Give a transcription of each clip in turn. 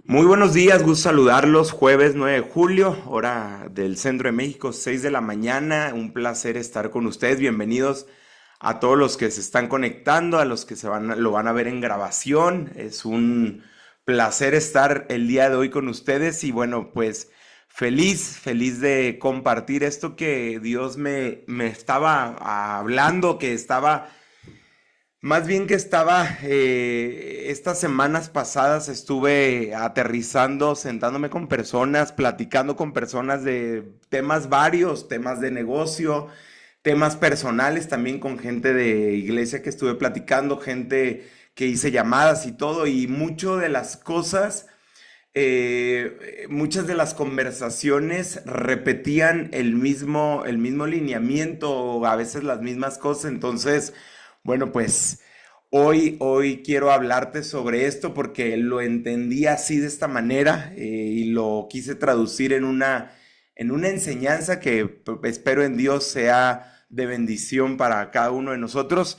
Muy buenos días, gusto saludarlos. Jueves 9 de julio, hora del centro de México, 6 de la mañana. Un placer estar con ustedes. Bienvenidos a todos los que se están conectando, a los que lo van a ver en grabación. Es un placer estar el día de hoy con ustedes y bueno, pues feliz de compartir esto que Dios me estaba hablando, que estaba más bien que estaba, estas semanas pasadas estuve aterrizando, sentándome con personas, platicando con personas de temas varios, temas de negocio, temas personales, también con gente de iglesia que estuve platicando, gente que hice llamadas y todo, y muchas de las conversaciones repetían el mismo lineamiento, o a veces las mismas cosas, entonces... Bueno, pues hoy quiero hablarte sobre esto porque lo entendí así de esta manera y lo quise traducir en una enseñanza que espero en Dios sea de bendición para cada uno de nosotros.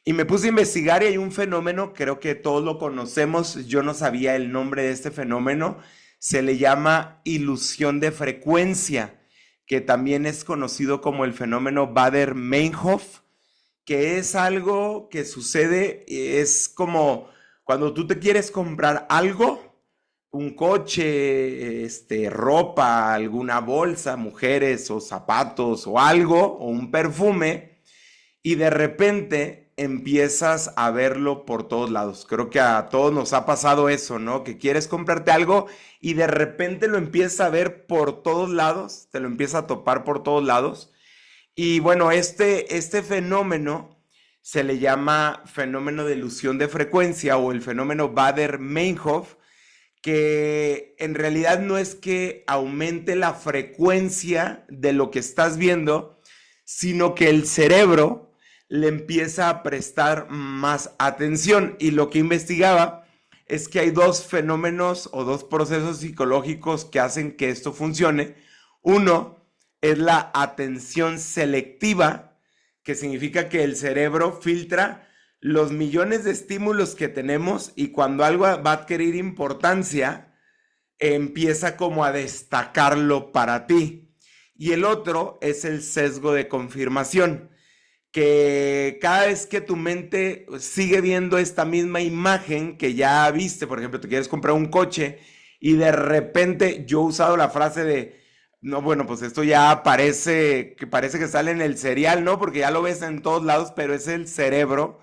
Y me puse a investigar y hay un fenómeno, creo que todos lo conocemos, yo no sabía el nombre de este fenómeno, se le llama ilusión de frecuencia, que también es conocido como el fenómeno Bader-Meinhof, que es algo que sucede, es como cuando tú te quieres comprar algo, un coche, ropa, alguna bolsa, mujeres o zapatos o algo, o un perfume, y de repente empiezas a verlo por todos lados. Creo que a todos nos ha pasado eso, ¿no? Que quieres comprarte algo y de repente lo empiezas a ver por todos lados, te lo empiezas a topar por todos lados. Y bueno, este fenómeno se le llama fenómeno de ilusión de frecuencia o el fenómeno Bader-Meinhof, que en realidad no es que aumente la frecuencia de lo que estás viendo, sino que el cerebro le empieza a prestar más atención. Y lo que investigaba es que hay dos fenómenos o dos procesos psicológicos que hacen que esto funcione. Uno es la atención selectiva, que significa que el cerebro filtra los millones de estímulos que tenemos y cuando algo va a adquirir importancia, empieza como a destacarlo para ti. Y el otro es el sesgo de confirmación, que cada vez que tu mente sigue viendo esta misma imagen que ya viste, por ejemplo, te quieres comprar un coche y de repente yo he usado la frase de, no, bueno, pues esto ya parece que sale en el cereal, ¿no? Porque ya lo ves en todos lados, pero es el cerebro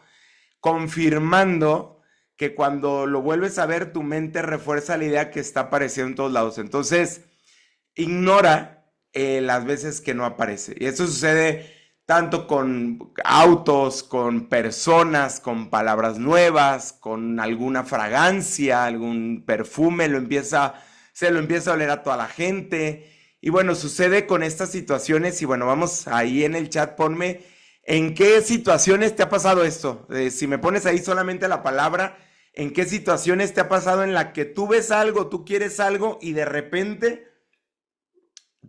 confirmando que cuando lo vuelves a ver, tu mente refuerza la idea que está apareciendo en todos lados. Entonces, ignora las veces que no aparece. Y eso sucede tanto con autos, con personas, con palabras nuevas, con alguna fragancia, algún perfume, se lo empieza a oler a toda la gente. Y bueno, sucede con estas situaciones y bueno, vamos ahí en el chat, ponme en qué situaciones te ha pasado esto. Si me pones ahí solamente la palabra, en qué situaciones te ha pasado en la que tú ves algo, tú quieres algo y de repente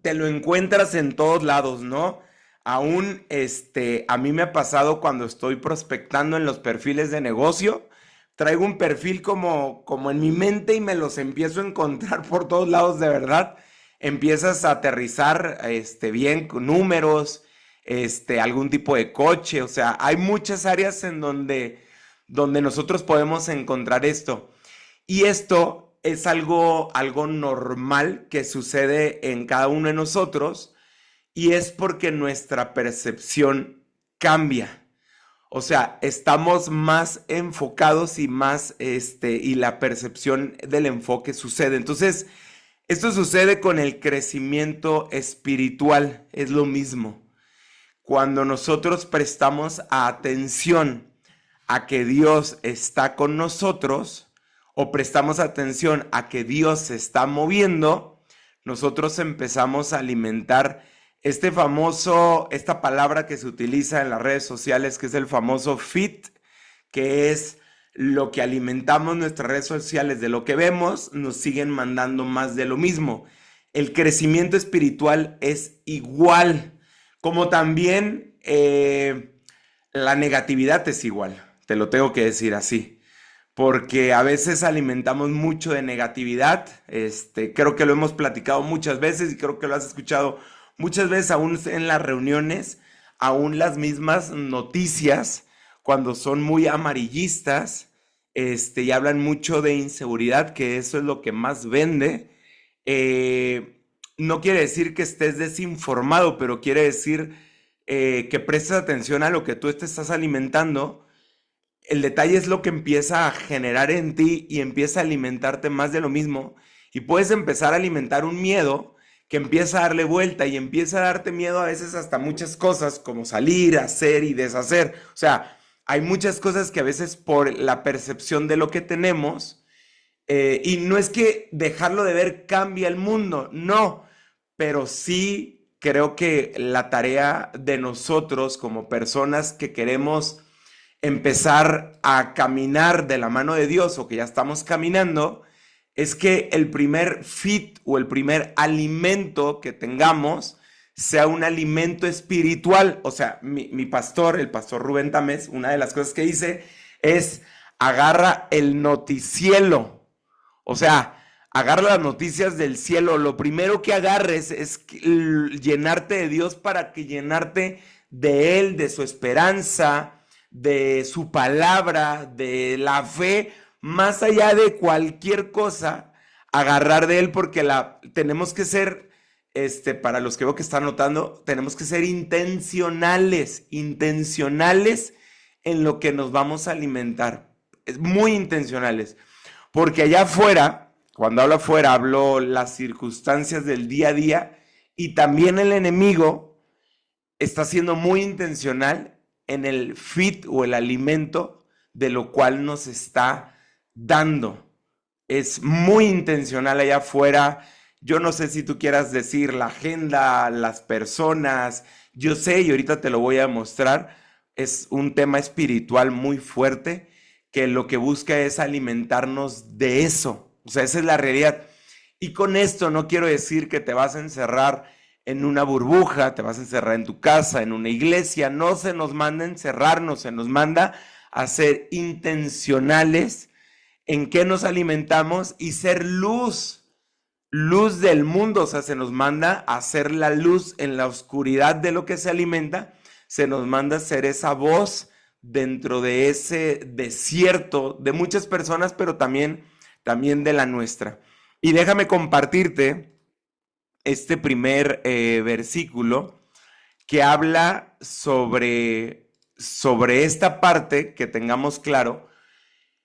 te lo encuentras en todos lados, ¿no? Aún, a mí me ha pasado cuando estoy prospectando en los perfiles de negocio, traigo un perfil como en mi mente y me los empiezo a encontrar por todos lados, de verdad. Empiezas a aterrizar, bien con números, algún tipo de coche, o sea, hay muchas áreas en donde nosotros podemos encontrar esto. Y esto es algo normal que sucede en cada uno de nosotros y es porque nuestra percepción cambia. O sea, estamos más enfocados y y la percepción del enfoque sucede. Entonces, esto sucede con el crecimiento espiritual, es lo mismo. Cuando nosotros prestamos atención a que Dios está con nosotros o prestamos atención a que Dios se está moviendo, nosotros empezamos a alimentar esta palabra que se utiliza en las redes sociales, que es el famoso feed, que es lo que alimentamos nuestras redes sociales de lo que vemos, nos siguen mandando más de lo mismo. El crecimiento espiritual es igual, como también la negatividad es igual, te lo tengo que decir así. porque a veces alimentamos mucho de negatividad. Creo que lo hemos platicado muchas veces y creo que lo has escuchado muchas veces, aún en las reuniones, aún las mismas noticias, cuando son muy amarillistas, y hablan mucho de inseguridad, que eso es lo que más vende. eh, no quiere decir que estés desinformado, pero quiere decir que prestes atención a lo que tú te estás alimentando. El detalle es lo que empieza a generar en ti y empieza a alimentarte más de lo mismo. Y puedes empezar a alimentar un miedo que empieza a darle vuelta y empieza a darte miedo a veces hasta muchas cosas como salir, hacer y deshacer. O sea, hay muchas cosas que a veces por la percepción de lo que tenemos, y no es que dejarlo de ver cambia el mundo, no, pero sí creo que la tarea de nosotros como personas que queremos empezar a caminar de la mano de Dios o que ya estamos caminando, es que el primer fit o el primer alimento que tengamos sea un alimento espiritual. O sea, mi pastor, el pastor Rubén Tamés, una de las cosas que dice es agarra el noticielo. O sea, agarra las noticias del cielo. Lo primero que agarres es llenarte de Dios para que llenarte de Él, de su esperanza, de su palabra, de la fe, más allá de cualquier cosa, agarrar de Él, porque tenemos que ser, para los que veo que están notando, tenemos que ser intencionales, intencionales en lo que nos vamos a alimentar, muy intencionales. Porque allá afuera, cuando hablo afuera, hablo las circunstancias del día a día y también el enemigo está siendo muy intencional en el fit o el alimento de lo cual nos está dando. Es muy intencional allá afuera. Yo no sé si tú quieras decir la agenda, las personas. Yo sé y ahorita te lo voy a mostrar. Es un tema espiritual muy fuerte que lo que busca es alimentarnos de eso. O sea, esa es la realidad. Y con esto no quiero decir que te vas a encerrar en una burbuja, te vas a encerrar en tu casa, en una iglesia. No se nos manda encerrarnos, se nos manda a ser intencionales en qué nos alimentamos y ser luz, luz del mundo. O sea, se nos manda a ser la luz en la oscuridad de lo que se alimenta, se nos manda a ser esa voz dentro de ese desierto de muchas personas, pero también de la nuestra. Y déjame compartirte este primer versículo que habla sobre esta parte, que tengamos claro.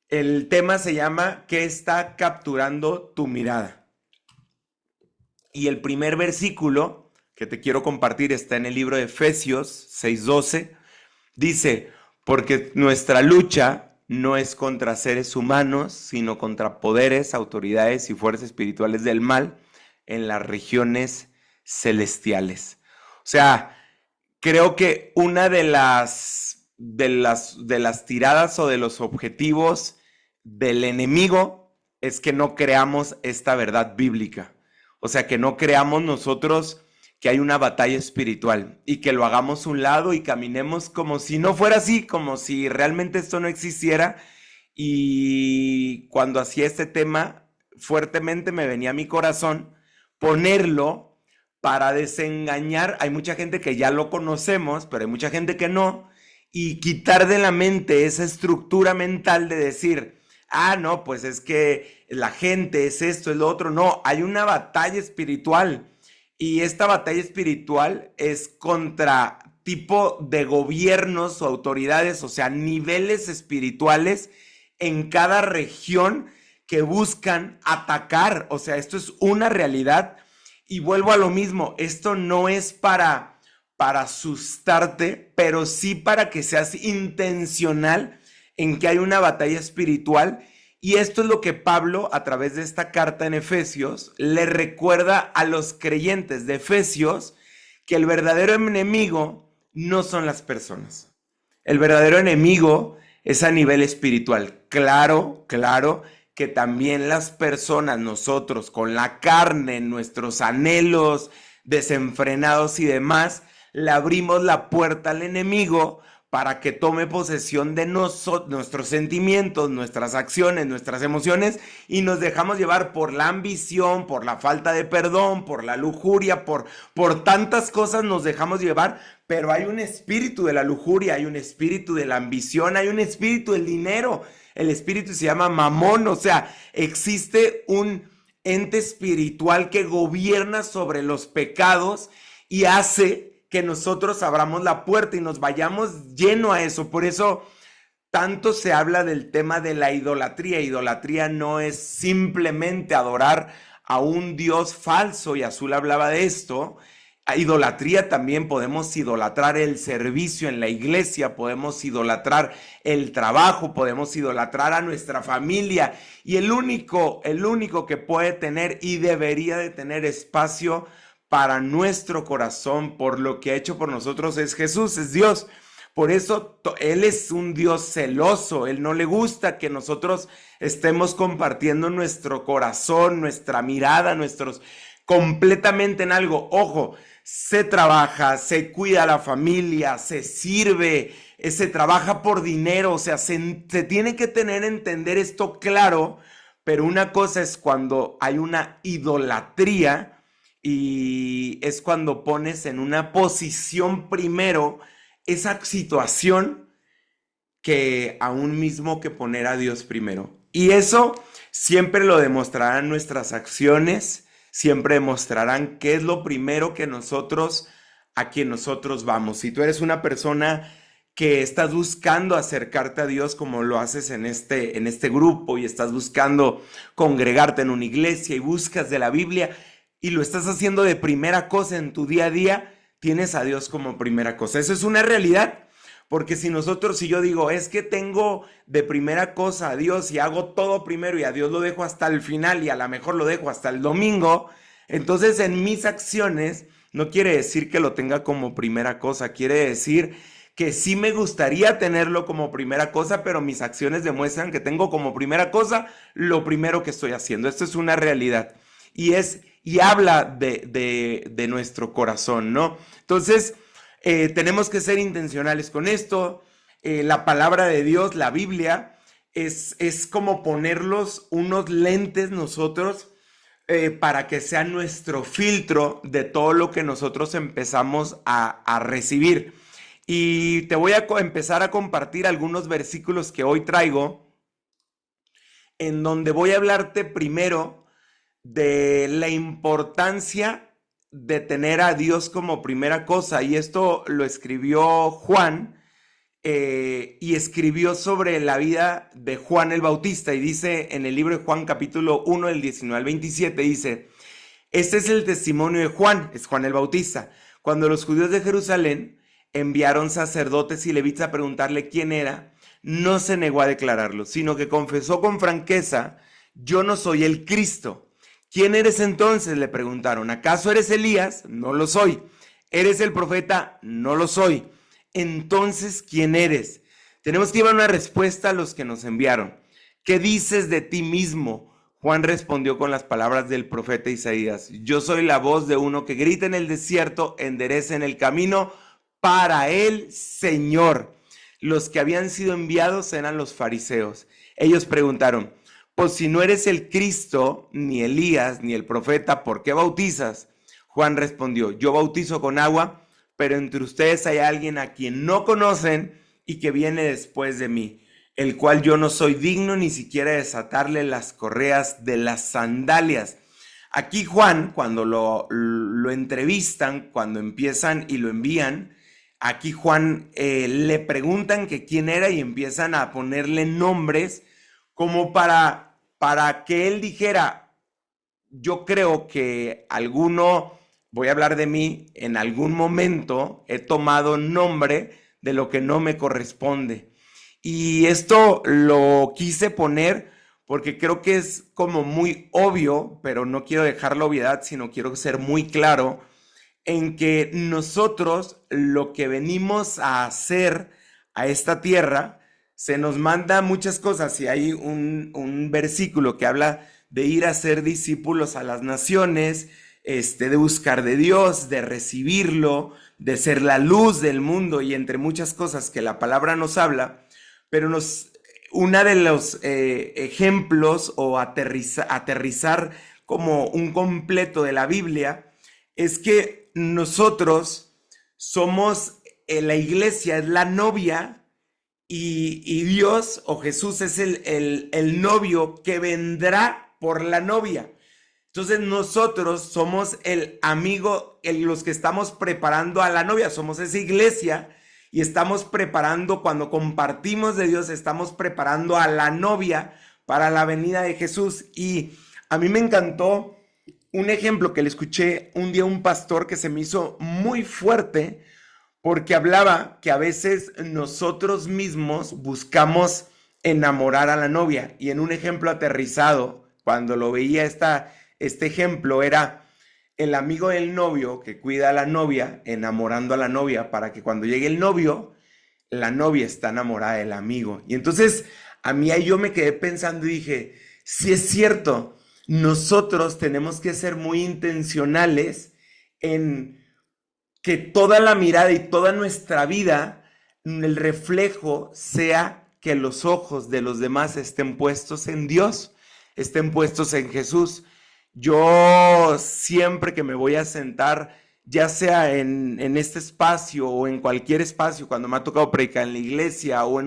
El tema se llama ¿qué está capturando tu mirada? Y el primer versículo que te quiero compartir está en el libro de Efesios 6:12. Dice, porque nuestra lucha no es contra seres humanos, sino contra poderes, autoridades y fuerzas espirituales del mal en las regiones celestiales. O sea, creo que una de las tiradas o de los objetivos del enemigo es que no creamos esta verdad bíblica. O sea, que no creamos nosotros que hay una batalla espiritual y que lo hagamos a un lado y caminemos como si no fuera así, como si realmente esto no existiera. Y cuando hacía este tema, fuertemente me venía a mi corazón ponerlo para desengañar. Hay mucha gente que ya lo conocemos, pero hay mucha gente que no, y quitar de la mente esa estructura mental de decir, ah, no, pues es que la gente es esto, es lo otro. No, hay una batalla espiritual. Y esta batalla espiritual es contra tipo de gobiernos o autoridades, o sea, niveles espirituales en cada región que buscan atacar. O sea, esto es una realidad. Y vuelvo a lo mismo, esto no es para asustarte, pero sí para que seas intencional en que hay una batalla espiritual. Y esto es lo que Pablo, a través de esta carta en Efesios, le recuerda a los creyentes de Efesios que el verdadero enemigo no son las personas. El verdadero enemigo es a nivel espiritual. Claro, claro que también las personas, nosotros con la carne, nuestros anhelos desenfrenados y demás, le abrimos la puerta al enemigo para que tome posesión de nuestros sentimientos, nuestras acciones, nuestras emociones, y nos dejamos llevar por la ambición, por la falta de perdón, por la lujuria, por tantas cosas nos dejamos llevar, pero hay un espíritu de la lujuria, hay un espíritu de la ambición, hay un espíritu del dinero. El espíritu se llama Mamón, o sea, existe un ente espiritual que gobierna sobre los pecados y hace que nosotros abramos la puerta y nos vayamos lleno a eso. Por eso tanto se habla del tema de la idolatría. Idolatría no es simplemente adorar a un Dios falso, y Azul hablaba de esto. A idolatría también podemos idolatrar el servicio en la iglesia, podemos idolatrar el trabajo, podemos idolatrar a nuestra familia, y el único que puede tener y debería de tener espacio para nuestro corazón por lo que ha hecho por nosotros es Jesús, es Dios. Por eso Él es un Dios celoso. Él no le gusta que nosotros estemos compartiendo nuestro corazón, nuestra mirada, completamente en algo. Ojo, se trabaja, se cuida a la familia, se sirve, se trabaja por dinero, o sea, se tiene que entender esto claro, pero una cosa es cuando hay una idolatría, y es cuando pones en una posición primero esa situación que aún mismo que poner a Dios primero. Y eso siempre lo demostrarán nuestras acciones, siempre demostrarán qué es lo primero que a quien nosotros vamos. Si tú eres una persona que estás buscando acercarte a Dios como lo haces en este grupo, y estás buscando congregarte en una iglesia y buscas de la Biblia, y lo estás haciendo de primera cosa en tu día a día, tienes a Dios como primera cosa. Eso es una realidad, porque si yo digo, es que tengo de primera cosa a Dios y hago todo primero y a Dios lo dejo hasta el final y a lo mejor lo dejo hasta el domingo, entonces en mis acciones no quiere decir que lo tenga como primera cosa, quiere decir que sí me gustaría tenerlo como primera cosa, pero mis acciones demuestran que tengo como primera cosa lo primero que estoy haciendo. Esto es una realidad. Y habla de nuestro corazón, ¿no? Entonces, tenemos que ser intencionales con esto. La palabra de Dios, la Biblia, es como ponerlos unos lentes nosotros, para que sea nuestro filtro de todo lo que nosotros empezamos a recibir. Y te voy a empezar a compartir algunos versículos que hoy traigo, en donde voy a hablarte primero de la importancia de tener a Dios como primera cosa. Y esto lo escribió Juan, y escribió sobre la vida de Juan el Bautista, y dice en el libro de Juan capítulo 1 del 19 al 27, dice: este es el testimonio de Juan, es Juan el Bautista, cuando los judíos de Jerusalén enviaron sacerdotes y levitas a preguntarle quién era, no se negó a declararlo, sino que confesó con franqueza: yo no soy el Cristo. ¿Quién eres entonces?, le preguntaron. ¿Acaso eres Elías? No lo soy. ¿Eres el profeta? No lo soy. Entonces, ¿quién eres? Tenemos que llevar una respuesta a los que nos enviaron. ¿Qué dices de ti mismo? Juan respondió con las palabras del profeta Isaías: yo soy la voz de uno que grita en el desierto, enderecen el camino para el Señor. Los que habían sido enviados eran los fariseos. Ellos preguntaron: pues si no eres el Cristo, ni Elías, ni el profeta, ¿por qué bautizas? Juan respondió: yo bautizo con agua, pero entre ustedes hay alguien a quien no conocen y que viene después de mí, el cual yo no soy digno ni siquiera de desatarle las correas de las sandalias. Aquí Juan, cuando lo entrevistan, cuando empiezan y lo envían, aquí Juan le preguntan que quién era y empiezan a ponerle nombres como para que él dijera: yo creo que voy a hablar de mí, en algún momento he tomado nombre de lo que no me corresponde. Y esto lo quise poner porque creo que es como muy obvio, pero no quiero dejar la obviedad, sino quiero ser muy claro en que nosotros lo que venimos a hacer a esta tierra, se nos manda muchas cosas, y hay un versículo que habla de ir a ser discípulos a las naciones, de buscar de Dios, de recibirlo, de ser la luz del mundo y entre muchas cosas que la palabra nos habla, pero una de los ejemplos o aterrizar como un completo de la Biblia es que nosotros somos, la iglesia es la novia y Dios o Jesús es el novio que vendrá por la novia. Entonces nosotros somos el amigo, los que estamos preparando a la novia, somos esa iglesia y estamos preparando, cuando compartimos de Dios, estamos preparando a la novia para la venida de Jesús. Y a mí me encantó un ejemplo que le escuché un día a un pastor que se me hizo muy fuerte porque hablaba que a veces nosotros mismos buscamos enamorar a la novia. Y en un ejemplo aterrizado, cuando lo veía este ejemplo, era el amigo del novio que cuida a la novia, enamorando a la novia para que cuando llegue el novio, la novia está enamorada del amigo. Y entonces a mí ahí yo me quedé pensando y dije, sí es cierto, nosotros tenemos que ser muy intencionales en que toda la mirada y toda nuestra vida, el reflejo sea que los ojos de los demás estén puestos en Dios, estén puestos en Jesús. Yo siempre que me voy a sentar, ya sea en este espacio o en cualquier espacio, cuando me ha tocado predicar en la iglesia o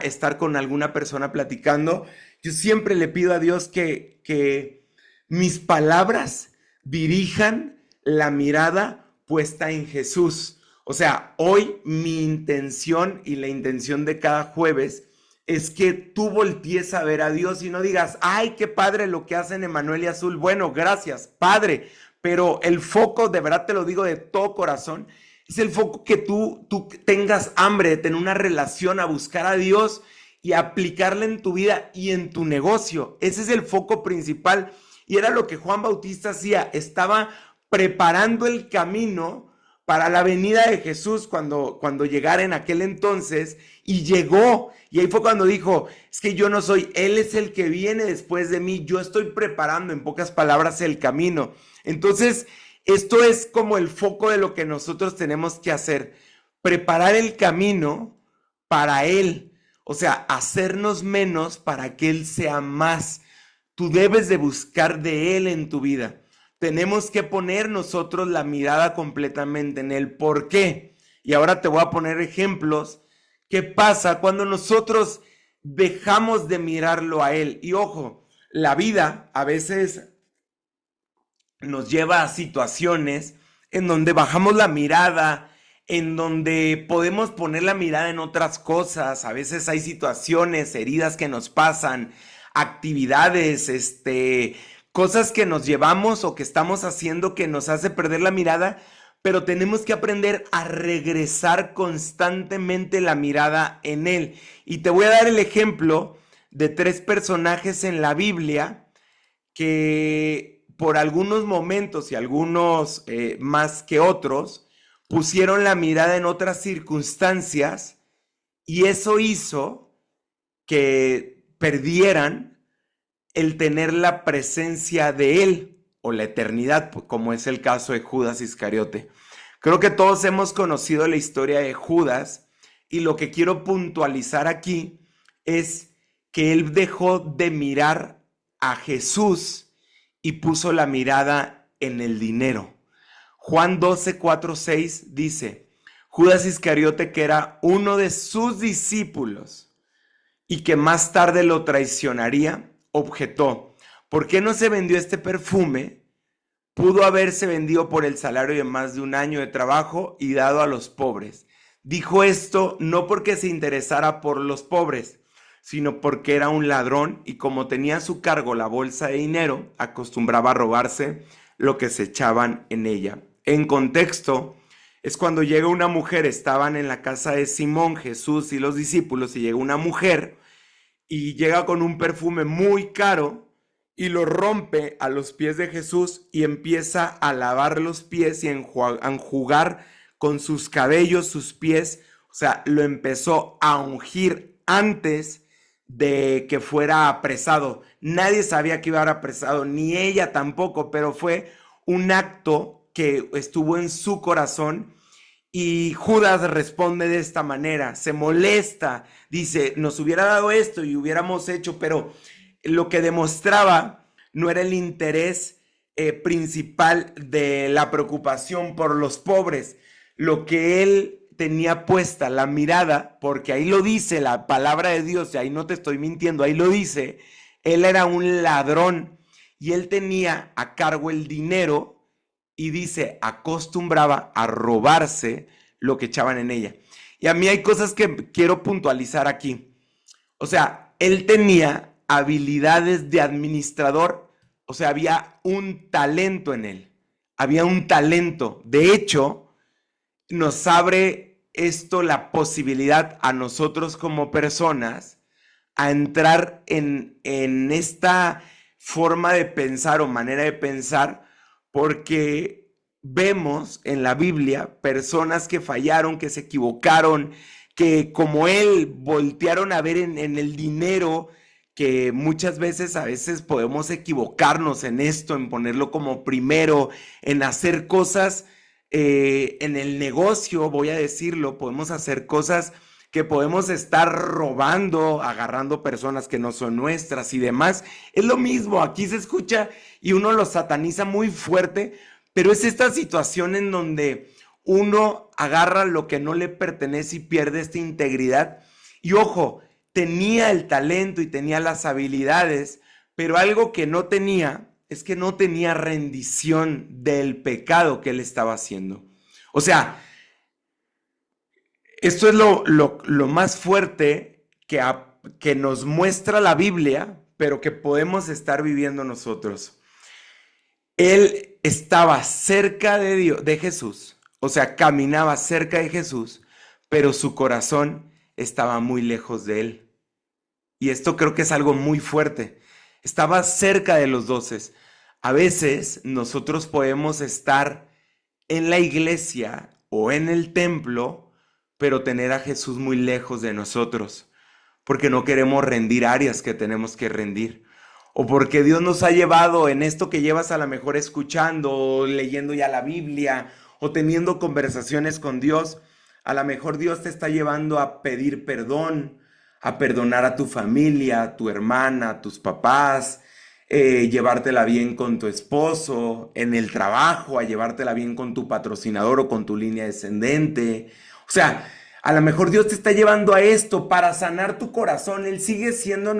estar con alguna persona platicando, yo siempre le pido a Dios que mis palabras dirijan la mirada puesta en Jesús. O sea, hoy mi intención y la intención de cada jueves es que tú voltees a ver a Dios y no digas, ay, qué padre lo que hacen Emanuel y Azul. Bueno, gracias, padre. Pero el foco, de verdad te lo digo de todo corazón, es el foco que tú tengas hambre de tener una relación, a buscar a Dios y aplicarla en tu vida y en tu negocio. Ese es el foco principal. Y era lo que Juan Bautista hacía, estaba preparando el camino para la venida de Jesús cuando llegara en aquel entonces, y llegó. Y ahí fue cuando dijo, es que yo no soy, Él es el que viene después de mí, yo estoy preparando, en pocas palabras, el camino. Entonces, esto es como el foco de lo que nosotros tenemos que hacer, preparar el camino para Él, o sea, hacernos menos para que Él sea más. Tú debes de buscar de Él en tu vida. Tenemos que poner nosotros la mirada completamente en el por qué. Y ahora te voy a poner ejemplos. ¿Qué pasa cuando nosotros dejamos de mirarlo a Él? Y ojo, la vida a veces nos lleva a situaciones en donde bajamos la mirada, en donde podemos poner la mirada en otras cosas. A veces hay situaciones, heridas que nos pasan, actividades, cosas que nos llevamos o que estamos haciendo que nos hace perder la mirada, pero tenemos que aprender a regresar constantemente la mirada en Él. Y te voy a dar el ejemplo de 3 personajes en la Biblia que por algunos momentos y algunos más que otros, pusieron la mirada en otras circunstancias y eso hizo que perdieran el tener la presencia de Él o la eternidad, como es el caso de Judas Iscariote. Creo que todos hemos conocido la historia de Judas y lo que quiero puntualizar aquí es que él dejó de mirar a Jesús y puso la mirada en el dinero. Juan 12, 4, 6 dice, Judas Iscariote, que era uno de sus discípulos y que más tarde lo traicionaría, objetó, ¿por qué no se vendió este perfume? Pudo haberse vendido por el salario de más de un año de trabajo y dado a los pobres. Dijo esto no porque se interesara por los pobres, sino porque era un ladrón y como tenía a su cargo la bolsa de dinero, acostumbraba a robarse lo que se echaban en ella. En contexto, es cuando llega una mujer, estaban en la casa de Simón, Jesús y los discípulos, y llega una mujer y llega con un perfume muy caro y lo rompe a los pies de Jesús y empieza a lavar los pies y a enjugar con sus cabellos sus pies. O sea, lo empezó a ungir antes de que fuera apresado. Nadie sabía que iba a ser apresado, ni ella tampoco, pero fue un acto que estuvo en su corazón. Y Judas responde de esta manera, se molesta, dice, nos hubiera dado esto y hubiéramos hecho, pero lo que demostraba no era el interés principal de la preocupación por los pobres. Lo que él tenía puesta, la mirada, porque ahí lo dice la palabra de Dios, y ahí no te estoy mintiendo, ahí lo dice, él era un ladrón y él tenía a cargo el dinero y dice, acostumbraba a robarse lo que echaban en ella. Y a mí hay cosas que quiero puntualizar aquí. O sea, él tenía habilidades de administrador, o sea, había un talento en él, había un talento. De hecho, nos abre esto la posibilidad a nosotros como personas a entrar en esta forma de pensar o manera de pensar, porque vemos en la Biblia personas que fallaron, que se equivocaron, que como él voltearon a ver en el dinero, que muchas veces a veces podemos equivocarnos en esto, en ponerlo como primero, en hacer cosas en el negocio, voy a decirlo, podemos hacer cosas que podemos estar robando, agarrando personas que no son nuestras y demás. Es lo mismo, aquí se escucha y uno lo sataniza muy fuerte, pero es esta situación en donde uno agarra lo que no le pertenece y pierde esta integridad. Y ojo, tenía el talento y tenía las habilidades, pero algo que no tenía es que no tenía rendición del pecado que él estaba haciendo. O sea, esto es lo más fuerte que nos muestra la Biblia, pero que podemos estar viviendo nosotros. Él estaba cerca de Dios, de Jesús, o sea, caminaba cerca de Jesús, pero su corazón estaba muy lejos de él. Y esto creo que es algo muy fuerte. Estaba cerca de los 12. A veces nosotros podemos estar en la iglesia o en el templo, pero tener a Jesús muy lejos de nosotros, porque no queremos rendir áreas que tenemos que rendir, o porque Dios nos ha llevado en esto que llevas a lo mejor escuchando, o leyendo ya la Biblia, o teniendo conversaciones con Dios. A lo mejor Dios te está llevando a pedir perdón, a perdonar a tu familia, a tu hermana, a tus papás, llevártela bien con tu esposo, en el trabajo, a llevártela bien con tu patrocinador o con tu línea descendente. O sea, a lo mejor Dios te está llevando a esto para sanar tu corazón. Él sigue siendo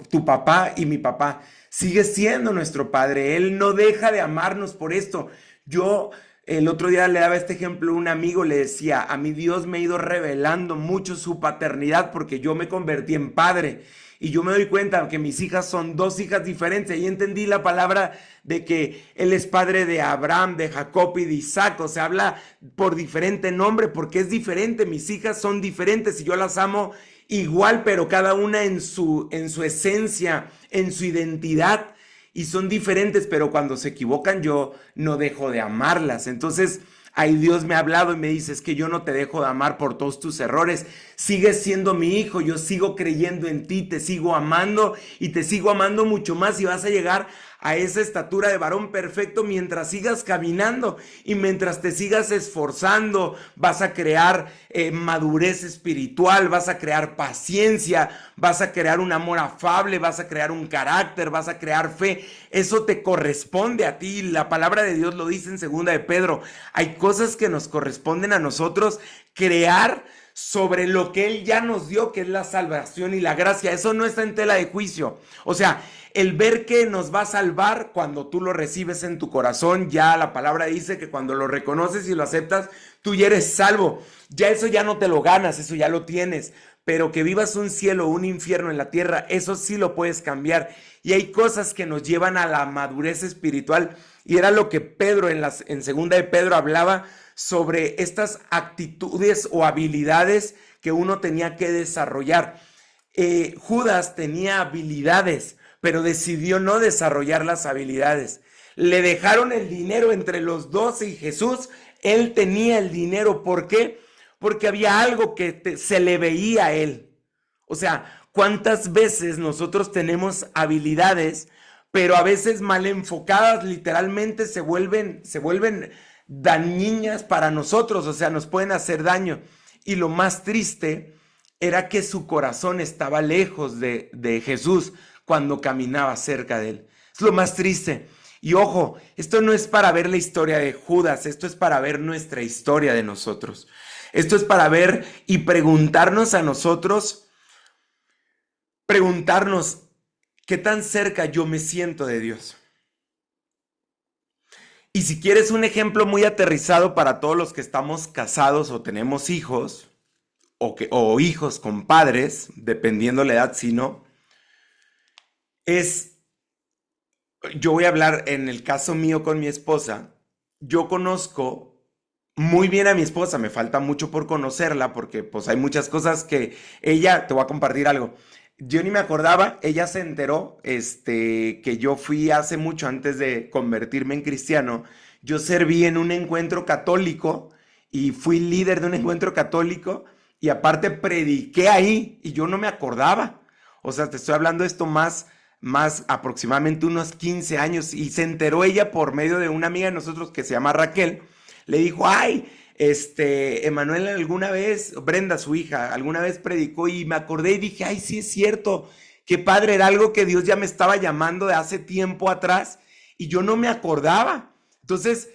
tu papá y mi papá. Sigue siendo nuestro padre. Él no deja de amarnos por esto. Yo el otro día le daba este ejemplo a un amigo, le decía, a mí Dios me ha ido revelando mucho su paternidad porque yo me convertí en padre. Y yo me doy cuenta que mis hijas son dos hijas diferentes. Y entendí la palabra de que Él es padre de Abraham, de Jacob y de Isaac. O sea, habla por diferente nombre porque es diferente. Mis hijas son diferentes y yo las amo igual, pero cada una en su esencia, en su identidad. Y son diferentes, pero cuando se equivocan yo no dejo de amarlas. Entonces ahí Dios me ha hablado y me dice, es que yo no te dejo de amar por todos tus errores. Sigues siendo mi hijo, yo sigo creyendo en ti, te sigo amando y te sigo amando mucho más y vas a llegar a esa estatura de varón perfecto mientras sigas caminando y mientras te sigas esforzando. Vas a crear madurez espiritual, vas a crear paciencia, vas a crear un amor afable, vas a crear un carácter, vas a crear fe. Eso te corresponde a ti. La palabra de Dios lo dice en 2 de Pedro. Hay cosas que nos corresponden a nosotros crear sobre lo que Él ya nos dio, que es la salvación y la gracia. Eso no está en tela de juicio. O sea, el ver que nos va a salvar cuando tú lo recibes en tu corazón, ya la palabra dice que cuando lo reconoces y lo aceptas, tú ya eres salvo. Ya eso ya no te lo ganas, eso ya lo tienes. Pero que vivas un cielo o un infierno en la tierra, eso sí lo puedes cambiar. Y hay cosas que nos llevan a la madurez espiritual. Y era lo que Pedro en 2 de Pedro hablaba sobre estas actitudes o habilidades que uno tenía que desarrollar. Judas tenía habilidades, pero decidió no desarrollar las habilidades. Le dejaron el dinero entre los 12 y Jesús. Él tenía el dinero. ¿Por qué? Porque había algo que se le veía a él. O sea, ¿cuántas veces nosotros tenemos habilidades, pero a veces mal enfocadas, literalmente se vuelven dañinas para nosotros, o sea, nos pueden hacer daño. Y lo más triste era que su corazón estaba lejos de Jesús cuando caminaba cerca de él. Es lo más triste. Y ojo, esto no es para ver la historia de Judas, esto es para ver nuestra historia de nosotros. Esto es para ver y preguntarnos a nosotros, preguntarnos qué tan cerca yo me siento de Dios. Y si quieres un ejemplo muy aterrizado para todos los que estamos casados o tenemos hijos, o hijos con padres, dependiendo la edad, si no, yo voy a hablar en el caso mío con mi esposa. Yo conozco muy bien a mi esposa, me falta mucho por conocerla porque pues hay muchas cosas que ella, te voy a compartir algo. Yo ni me acordaba, ella se enteró, que yo fui hace mucho antes de convertirme en cristiano. Yo serví en un encuentro católico y fui líder de un encuentro católico y aparte prediqué ahí y yo no me acordaba. O sea, te estoy hablando de esto más aproximadamente unos 15 años y se enteró ella por medio de una amiga de nosotros que se llama Raquel. Le dijo, ay, Emanuel alguna vez, Brenda, su hija, alguna vez predicó y me acordé y dije, ay, sí es cierto, qué padre, era algo que Dios ya me estaba llamando de hace tiempo atrás y yo no me acordaba. Entonces,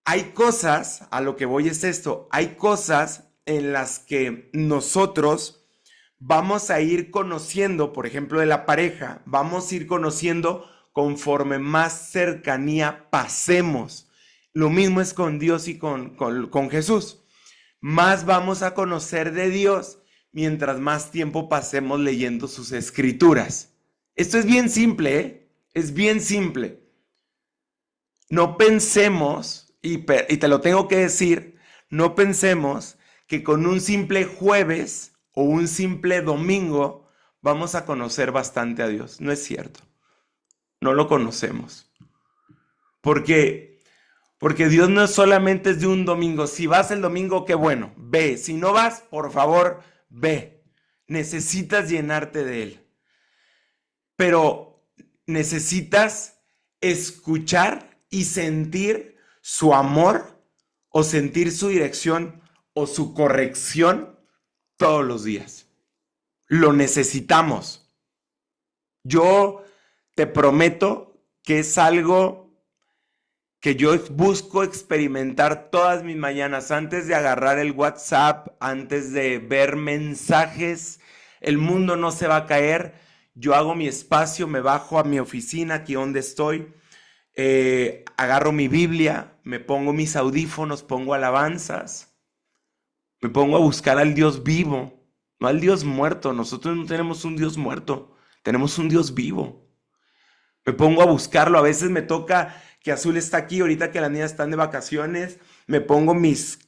hay cosas, a lo que voy es esto, hay cosas en las que nosotros vamos a ir conociendo, por ejemplo, de la pareja, vamos a ir conociendo conforme más cercanía pasemos. Lo mismo es con Dios y con Jesús. Más vamos a conocer de Dios mientras más tiempo pasemos leyendo sus escrituras. Esto es bien simple, ¿eh? Es bien simple. No pensemos, y te lo tengo que decir, no pensemos que con un simple jueves o un simple domingo vamos a conocer bastante a Dios. No es cierto. No lo conocemos. Porque Dios no solamente es de un domingo. Si vas el domingo, qué bueno, ve. Si no vas, por favor, ve. Necesitas llenarte de Él. Pero necesitas escuchar y sentir su amor o sentir su dirección o su corrección todos los días. Lo necesitamos. Yo te prometo que es algo que yo busco experimentar todas mis mañanas antes de agarrar el WhatsApp, antes de ver mensajes. El mundo no se va a caer. Yo hago mi espacio, me bajo a mi oficina, aquí donde estoy, agarro mi Biblia, me pongo mis audífonos, pongo alabanzas, me pongo a buscar al Dios vivo, no al Dios muerto. Nosotros no tenemos un Dios muerto, tenemos un Dios vivo. Me pongo a buscarlo. A veces me toca que Azul está aquí, ahorita que las niñas están de vacaciones, me pongo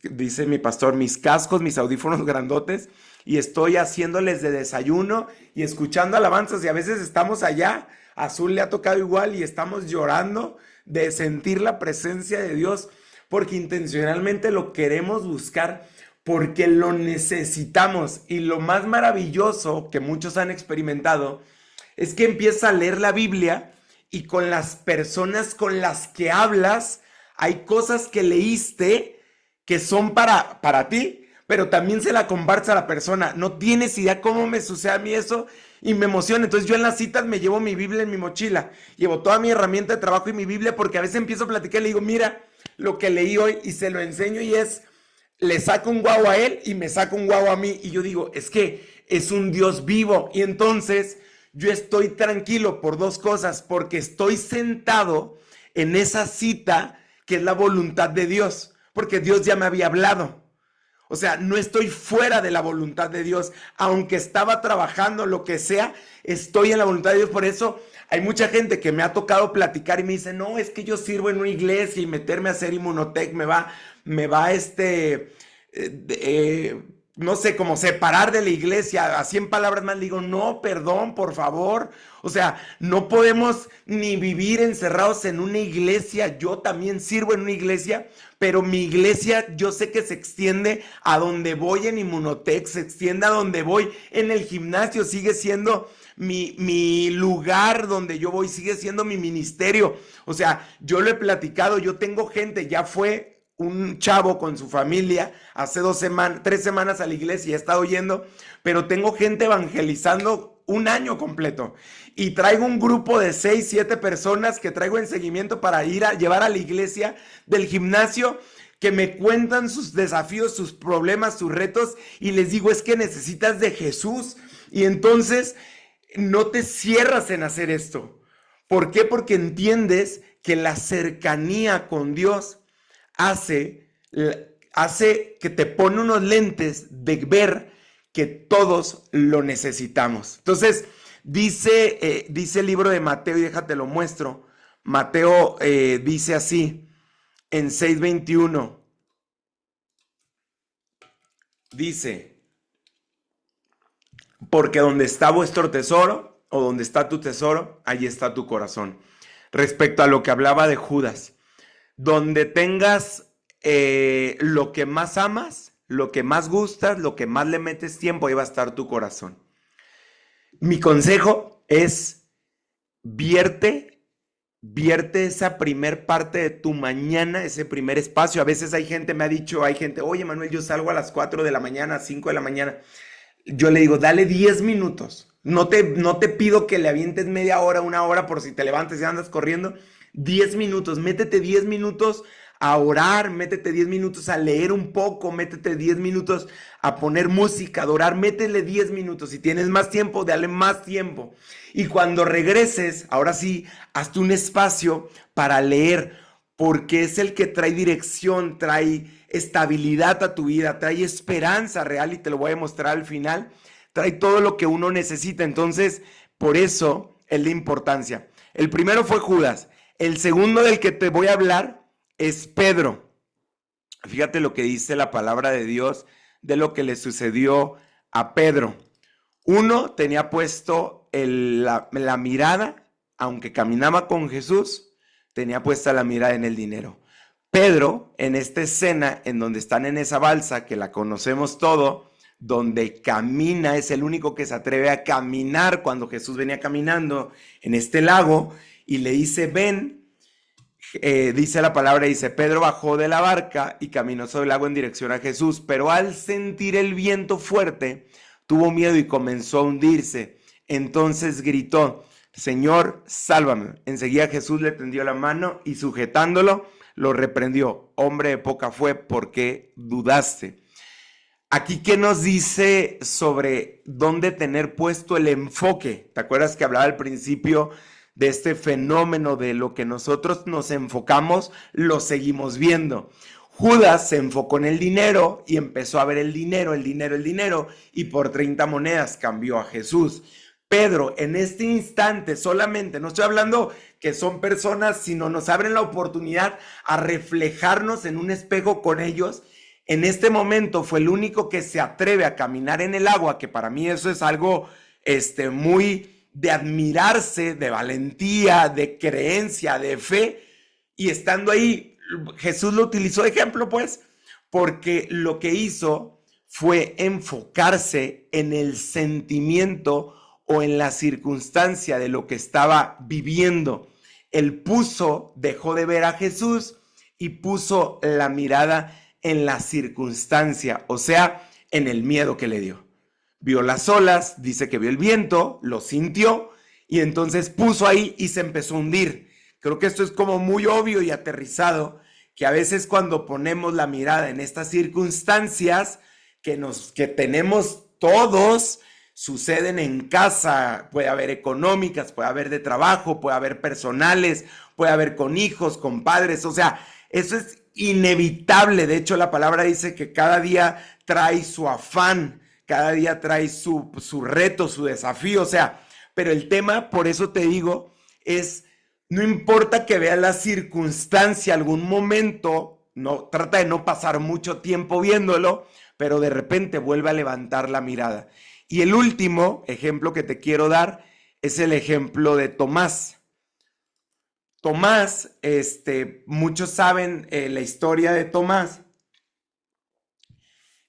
dice mi pastor, mis cascos, mis audífonos grandotes y estoy haciéndoles de desayuno y escuchando alabanzas y a veces estamos allá, a Azul le ha tocado igual y estamos llorando de sentir la presencia de Dios porque intencionalmente lo queremos buscar porque lo necesitamos. Y lo más maravilloso que muchos han experimentado es que empieza a leer la Biblia y con las personas con las que hablas, hay cosas que leíste que son para ti, pero también se la compartes a la persona. No tienes idea cómo me sucede a mí eso y me emociona. Entonces yo en las citas me llevo mi Biblia en mi mochila, llevo toda mi herramienta de trabajo y mi Biblia porque a veces empiezo a platicar y le digo, mira lo que leí hoy y se lo enseño y le saco un guau a él y me saco un guau a mí y yo digo, es que es un Dios vivo y entonces yo estoy tranquilo por dos cosas, porque estoy sentado en esa cita que es la voluntad de Dios, porque Dios ya me había hablado. O sea, no estoy fuera de la voluntad de Dios, aunque estaba trabajando lo que sea, estoy en la voluntad de Dios. Por eso hay mucha gente que me ha tocado platicar y me dice, no, es que yo sirvo en una iglesia y meterme a hacer Inmunotech me va no sé, como separar de la iglesia. Así en palabras más le digo, no, perdón, por favor. O sea, no podemos ni vivir encerrados en una iglesia. Yo también sirvo en una iglesia, pero mi iglesia yo sé que se extiende a donde voy en Inmunotech, se extiende a donde voy en el gimnasio, sigue siendo mi lugar donde yo voy, sigue siendo mi ministerio. O sea, yo lo he platicado, yo tengo gente, ya fue un chavo con su familia hace 2 semanas, 3 semanas a la iglesia y he estado yendo, pero tengo gente evangelizando un año completo y traigo un grupo de 6, 7 personas que traigo en seguimiento para ir a llevar a la iglesia del gimnasio, que me cuentan sus desafíos, sus problemas, sus retos, y les digo, es que necesitas de Jesús. Y entonces no te cierras en hacer esto. ¿Por qué? Porque entiendes que la cercanía con Dios hace que te pone unos lentes de ver que todos lo necesitamos. Entonces, dice el libro de Mateo, y déjate lo muestro. Mateo dice así, en 6:21, dice, porque donde está vuestro tesoro, o donde está tu tesoro, allí está tu corazón. Respecto a lo que hablaba de Judas, donde tengas lo que más amas, lo que más gustas, lo que más le metes tiempo, ahí va a estar tu corazón. Mi consejo es vierte esa primer parte de tu mañana, ese primer espacio. A veces hay gente, oye Manuel, yo salgo a las 4 de la mañana, 5 de la mañana. Yo le digo, dale 10 minutos. No te pido que le avientes media hora, 1 hora por si te levantas y andas corriendo. 10 minutos, métete 10 minutos a orar, métete 10 minutos a leer un poco, métete 10 minutos a poner música, a adorar, métele 10 minutos. Si tienes más tiempo, dale más tiempo. Y cuando regreses, ahora sí, hazte un espacio para leer, porque es el que trae dirección, trae estabilidad a tu vida, trae esperanza real, y te lo voy a mostrar al final. Trae todo lo que uno necesita. Entonces, por eso es la importancia. El primero fue Judas. El segundo del que te voy a hablar es Pedro. Fíjate lo que dice la palabra de Dios de lo que le sucedió a Pedro. Uno tenía puesto la mirada, aunque caminaba con Jesús, tenía puesta la mirada en el dinero. Pedro, en esta escena en donde están en esa balsa, que la conocemos todo, donde camina, es el único que se atreve a caminar cuando Jesús venía caminando en este lago y le dice, ven, dice la palabra, dice, Pedro bajó de la barca y caminó sobre el lago en dirección a Jesús, pero al sentir el viento fuerte, tuvo miedo y comenzó a hundirse. Entonces gritó, Señor, sálvame. Enseguida Jesús le tendió la mano y sujetándolo, lo reprendió. Hombre de poca fe, ¿por qué dudaste? Aquí, ¿qué nos dice sobre dónde tener puesto el enfoque? ¿Te acuerdas que hablaba al principio de este fenómeno de lo que nosotros nos enfocamos, lo seguimos viendo? Judas se enfocó en el dinero y empezó a ver el dinero, y por 30 monedas cambió a Jesús. Pedro, en este instante solamente, no estoy hablando que son personas, sino nos abren la oportunidad a reflejarnos en un espejo con ellos. En este momento fue el único que se atreve a caminar en el agua, que para mí eso es algo muy de admirarse, de valentía, de creencia, de fe. Y estando ahí, Jesús lo utilizó de ejemplo, pues, porque lo que hizo fue enfocarse en el sentimiento o en la circunstancia de lo que estaba viviendo. Él dejó de ver a Jesús y puso la mirada en la circunstancia, o sea, en el miedo que le dio. Vio las olas, dice que vio el viento, lo sintió y entonces puso ahí y se empezó a hundir. Creo que esto es como muy obvio y aterrizado, que a veces cuando ponemos la mirada en estas circunstancias que tenemos todos, suceden en casa, puede haber económicas, puede haber de trabajo, puede haber personales, puede haber con hijos, con padres, o sea, eso es inevitable. De hecho, la palabra dice que cada día trae su afán, cada día trae su reto, su desafío, o sea, pero el tema, por eso te digo, es, no importa que veas la circunstancia, algún momento, no, trata de no pasar mucho tiempo viéndolo, pero de repente vuelve a levantar la mirada. Y el último ejemplo que te quiero dar es el ejemplo de Tomás. Tomás, muchos saben la historia de Tomás.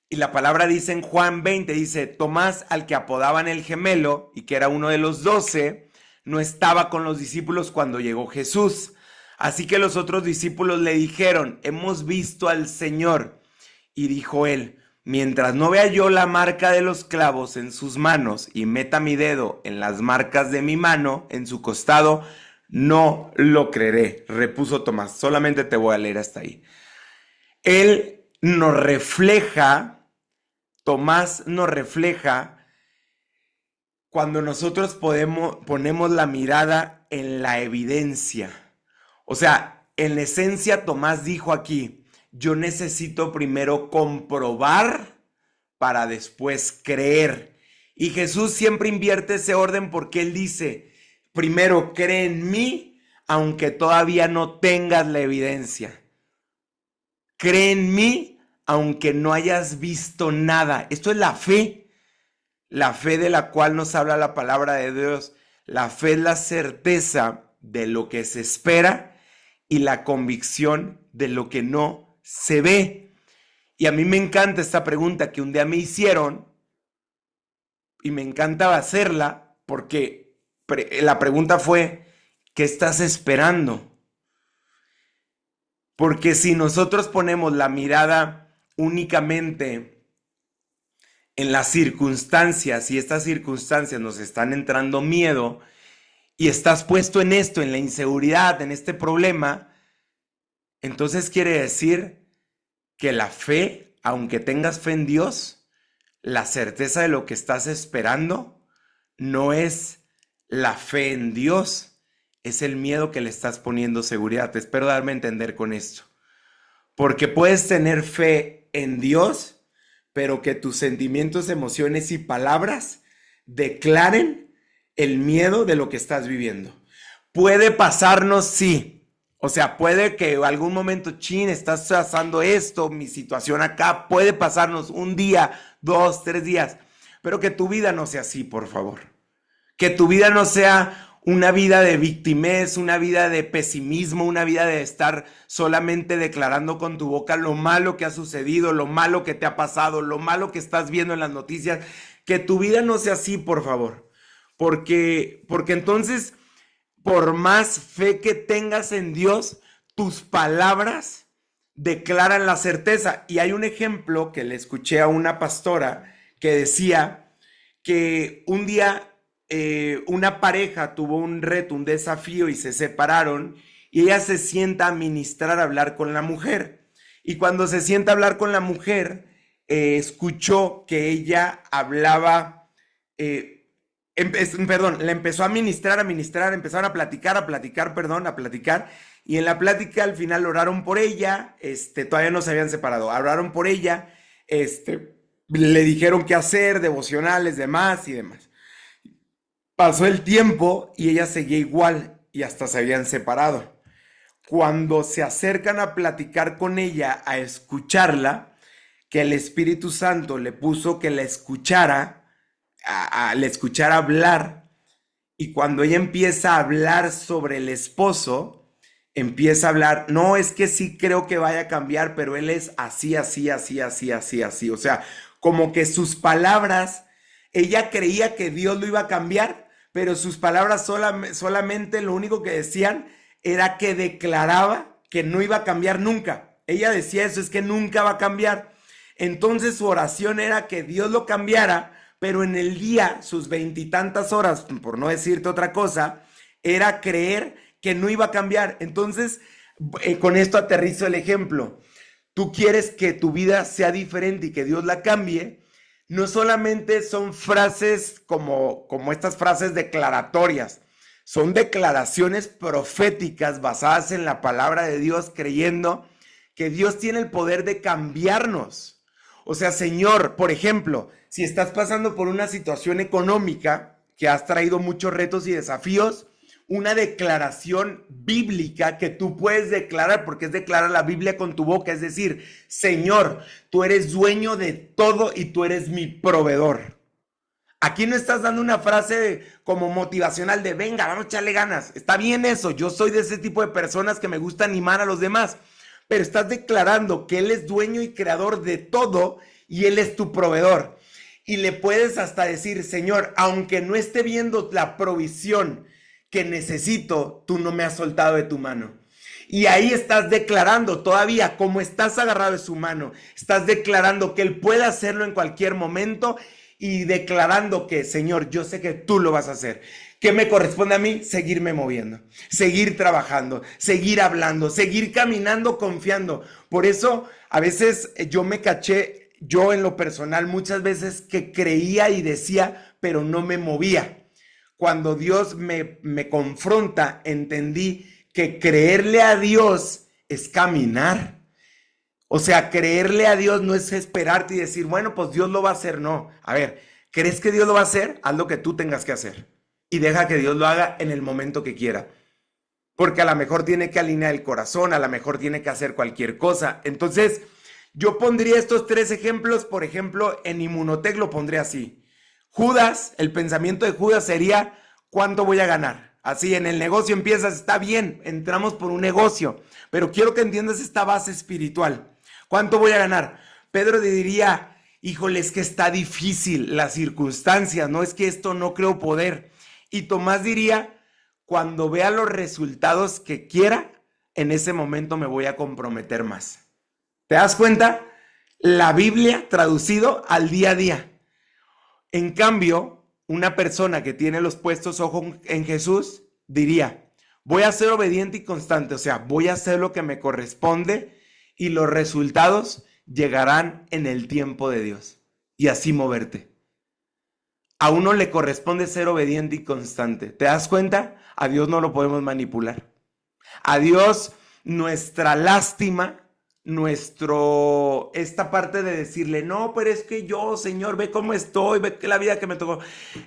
Y la palabra dice en Juan 20, dice, Tomás, al que apodaban el gemelo, y que era uno de los 12, no estaba con los discípulos cuando llegó Jesús. Así que los otros discípulos le dijeron: hemos visto al Señor. Y dijo él: mientras no vea yo la marca de los clavos en sus manos y meta mi dedo en las marcas de mi mano en su costado, no lo creeré. Repuso Tomás. Solamente te voy a leer hasta ahí. Él nos refleja, Tomás nos refleja cuando nosotros ponemos la mirada en la evidencia. O sea, en esencia Tomás dijo aquí: yo necesito primero comprobar para después creer. Y Jesús siempre invierte ese orden porque Él dice: primero cree en mí aunque todavía no tengas la evidencia. Cree en mí aunque no hayas visto nada. Esto es la fe de la cual nos habla la palabra de Dios. La fe es la certeza de lo que se espera y la convicción de lo que no se ve. Y a mí me encanta esta pregunta que un día me hicieron y me encantaba hacerla porque la pregunta fue: ¿qué estás esperando? Porque si nosotros ponemos la mirada únicamente en las circunstancias y estas circunstancias nos están entrando miedo y estás puesto en esto, en la inseguridad, en este problema, entonces quiere decir que la fe, aunque tengas fe en Dios, la certeza de lo que estás esperando no es la fe en Dios, es el miedo que le estás poniendo seguridad. Te espero darme a entender con esto. Porque puedes tener fe en Dios, pero que tus sentimientos, emociones y palabras declaren el miedo de lo que estás viviendo. Puede pasarnos, sí. O sea, puede que en algún momento, estás pasando esto, mi situación acá, puede pasarnos un día, 2, 3 días, pero que tu vida no sea así, por favor. Que tu vida no sea una vida de victimez, una vida de pesimismo, una vida de estar solamente declarando con tu boca lo malo que ha sucedido, lo malo que te ha pasado, lo malo que estás viendo en las noticias. Que tu vida no sea así, por favor. Porque entonces, por más fe que tengas en Dios, tus palabras declaran la certeza. Y hay un ejemplo que le escuché a una pastora que decía que un día una pareja tuvo un reto, un desafío y se separaron, y ella se sienta a ministrar, a hablar con la mujer. Y cuando se sienta a hablar con la mujer, escuchó que ella hablaba, le empezó a ministrar, empezaron a platicar, y en la plática al final oraron por ella, todavía no se habían separado, oraron por ella, le dijeron qué hacer, devocionales, demás y demás. Pasó el tiempo y ella seguía igual y hasta se habían separado. Cuando se acercan a platicar con ella, a escucharla, que el Espíritu Santo le puso que la escuchara, le escuchara hablar, y cuando ella empieza a hablar sobre el esposo, empieza a hablar: no, es que sí creo que vaya a cambiar, pero él es así, así, así, así, así, así. O sea, como que sus palabras, ella creía que Dios lo iba a cambiar, pero sus palabras solamente lo único que decían era que declaraba que no iba a cambiar nunca. Ella decía eso, es que nunca va a cambiar. Entonces su oración era que Dios lo cambiara, pero en el día, sus 20 y tantas horas, por no decirte otra cosa, era creer que no iba a cambiar. Entonces, con esto aterrizo el ejemplo. Tú quieres que tu vida sea diferente y que Dios la cambie. No solamente son frases como estas frases declaratorias, son declaraciones proféticas basadas en la palabra de Dios, creyendo que Dios tiene el poder de cambiarnos. O sea, Señor, por ejemplo, si estás pasando por una situación económica que has traído muchos retos y desafíos, una declaración bíblica que tú puedes declarar, porque es declarar la Biblia con tu boca, es decir: Señor, tú eres dueño de todo y tú eres mi proveedor. Aquí no estás dando una frase como motivacional de venga, vamos a echarle ganas. Está bien eso, yo soy de ese tipo de personas que me gusta animar a los demás, pero estás declarando que Él es dueño y creador de todo y Él es tu proveedor. Y le puedes hasta decir: Señor, aunque no esté viendo la provisión que necesito, tú no me has soltado de tu mano. Y ahí estás declarando todavía, como estás agarrado de su mano, estás declarando que Él puede hacerlo en cualquier momento y declarando que, Señor, yo sé que tú lo vas a hacer. ¿Qué me corresponde a mí? Seguirme moviendo, seguir trabajando, seguir hablando, seguir caminando, confiando. Por eso a veces yo me caché, yo en lo personal, muchas veces que creía y decía, pero no me movía. Cuando Dios me confronta, entendí que creerle a Dios es caminar. O sea, creerle a Dios no es esperarte y decir, bueno, pues Dios lo va a hacer. No. A ver, ¿crees que Dios lo va a hacer? Haz lo que tú tengas que hacer. Y deja que Dios lo haga en el momento que quiera. Porque a lo mejor tiene que alinear el corazón, a lo mejor tiene que hacer cualquier cosa. Entonces, yo pondría estos tres ejemplos. Por ejemplo, en Inmunotech lo pondría así. Judas, el pensamiento de Judas sería, ¿cuánto voy a ganar? Así en el negocio empiezas, está bien, entramos por un negocio, pero quiero que entiendas esta base espiritual. ¿Cuánto voy a ganar? Pedro diría, híjole, es que está difícil las circunstancias, no es que esto no creo poder. Y Tomás diría, cuando vea los resultados que quiera, en ese momento me voy a comprometer más. ¿Te das cuenta? La Biblia traducido al día a día. En cambio, una persona que tiene los puestos ojos en Jesús diría, voy a ser obediente y constante, o sea, voy a hacer lo que me corresponde y los resultados llegarán en el tiempo de Dios. Y así moverte. A uno le corresponde ser obediente y constante. ¿Te das cuenta? A Dios no lo podemos manipular. A Dios nuestra lástima, esta parte de decirle, no, pero es que yo, Señor, ve cómo estoy, ve que la vida que me tocó.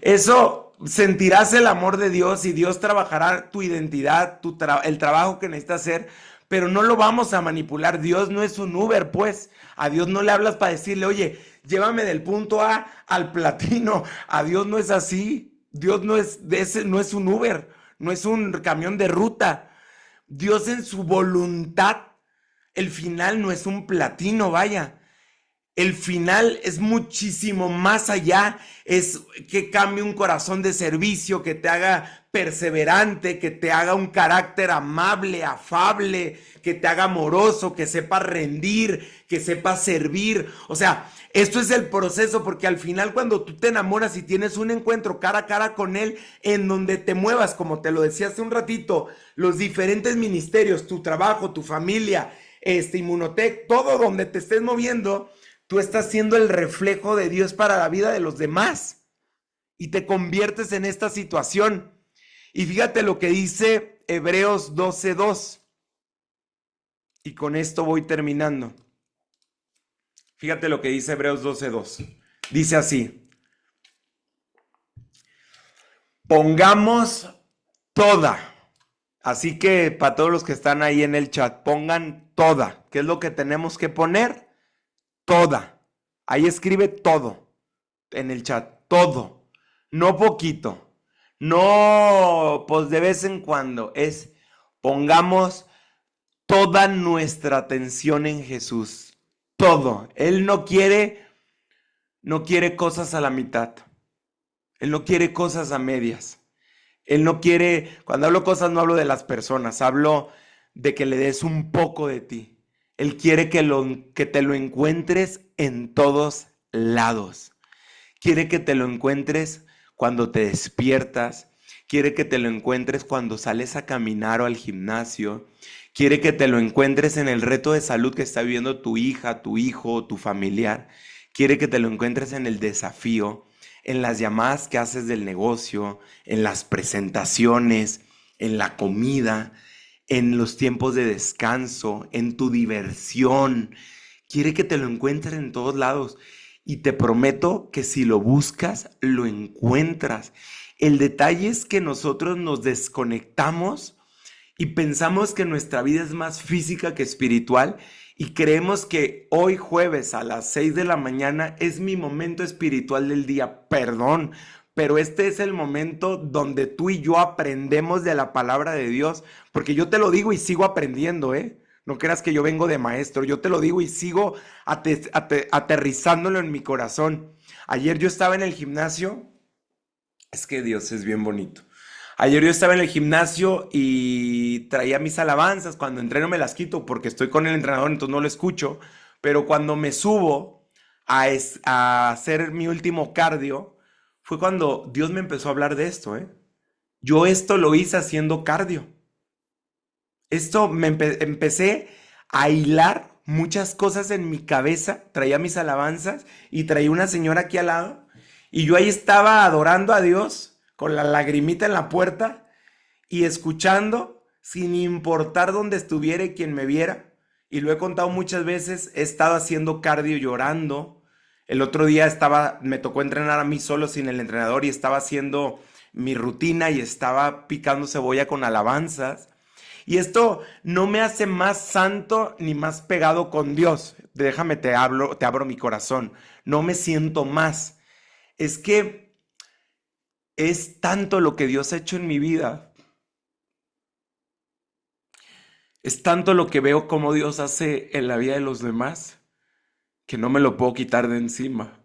Eso, sentirás el amor de Dios y Dios trabajará tu identidad, el trabajo que necesitas hacer, pero no lo vamos a manipular. Dios no es un Uber, pues. A Dios no le hablas para decirle, oye, llévame del punto A al platino. A Dios no es así. Dios no es un Uber, no es un camión de ruta. Dios en su voluntad, el final no es un platino, vaya. El final es muchísimo más allá, es que cambie un corazón de servicio, que te haga perseverante, que te haga un carácter amable, afable, que te haga amoroso, que sepa rendir, que sepa servir. O sea, esto es el proceso, porque al final cuando tú te enamoras y tienes un encuentro cara a cara con Él, en donde te muevas, como te lo decía hace un ratito, los diferentes ministerios, tu trabajo, tu familia, Inmunotech, todo donde te estés moviendo, tú estás siendo el reflejo de Dios para la vida de los demás y te conviertes en esta situación. Y fíjate lo que dice Hebreos 12:2. Y con esto voy terminando. Fíjate lo que dice Hebreos 12:2. Dice así: pongamos toda. Así que para todos los que están ahí en el chat, pongan toda. ¿Qué es lo que tenemos que poner? Toda. Ahí escribe todo en el chat. Todo. No poquito. No, pues de vez en cuando. Pongamos toda nuestra atención en Jesús. Todo. Él no quiere cosas a la mitad. Él no quiere cosas a medias. Él no quiere, cuando hablo cosas no hablo de las personas, hablo de que le des un poco de ti. Él quiere que te lo encuentres en todos lados. Quiere que te lo encuentres cuando te despiertas. Quiere que te lo encuentres cuando sales a caminar o al gimnasio. Quiere que te lo encuentres en el reto de salud que está viviendo tu hija, tu hijo, tu familiar. Quiere que te lo encuentres en el desafío, en las llamadas que haces del negocio, en las presentaciones, en la comida, en los tiempos de descanso, en tu diversión. Quiere que te lo encuentres en todos lados. Y te prometo que si lo buscas, lo encuentras. El detalle es que nosotros nos desconectamos y pensamos que nuestra vida es más física que espiritual y creemos que hoy jueves a las 6 de la mañana es mi momento espiritual del día. Perdón, pero este es el momento donde tú y yo aprendemos de la palabra de Dios, porque yo te lo digo y sigo aprendiendo, ¿eh? No creas que yo vengo de maestro, yo te lo digo y sigo aterrizándolo en mi corazón. Ayer yo estaba en el gimnasio, es que Dios es bien bonito. Ayer yo estaba en el gimnasio y traía mis alabanzas. Cuando entreno me las quito porque estoy con el entrenador, entonces no lo escucho. Pero cuando me subo a hacer mi último cardio, fue cuando Dios me empezó a hablar de esto, ¿eh? Yo esto lo hice haciendo cardio. Empecé a hilar muchas cosas en mi cabeza, traía mis alabanzas y traía una señora aquí al lado y yo ahí estaba adorando a Dios con la lagrimita en la puerta y escuchando sin importar dónde estuviera y quien me viera. Y lo he contado muchas veces, he estado haciendo cardio llorando. El otro día me tocó entrenar a mí solo sin el entrenador y estaba haciendo mi rutina y estaba picando cebolla con alabanzas. Y esto no me hace más santo ni más pegado con Dios. Déjame te abro mi corazón. No me siento más. Es que es tanto lo que Dios ha hecho en mi vida. Es tanto lo que veo como Dios hace en la vida de los demás que no me lo puedo quitar de encima.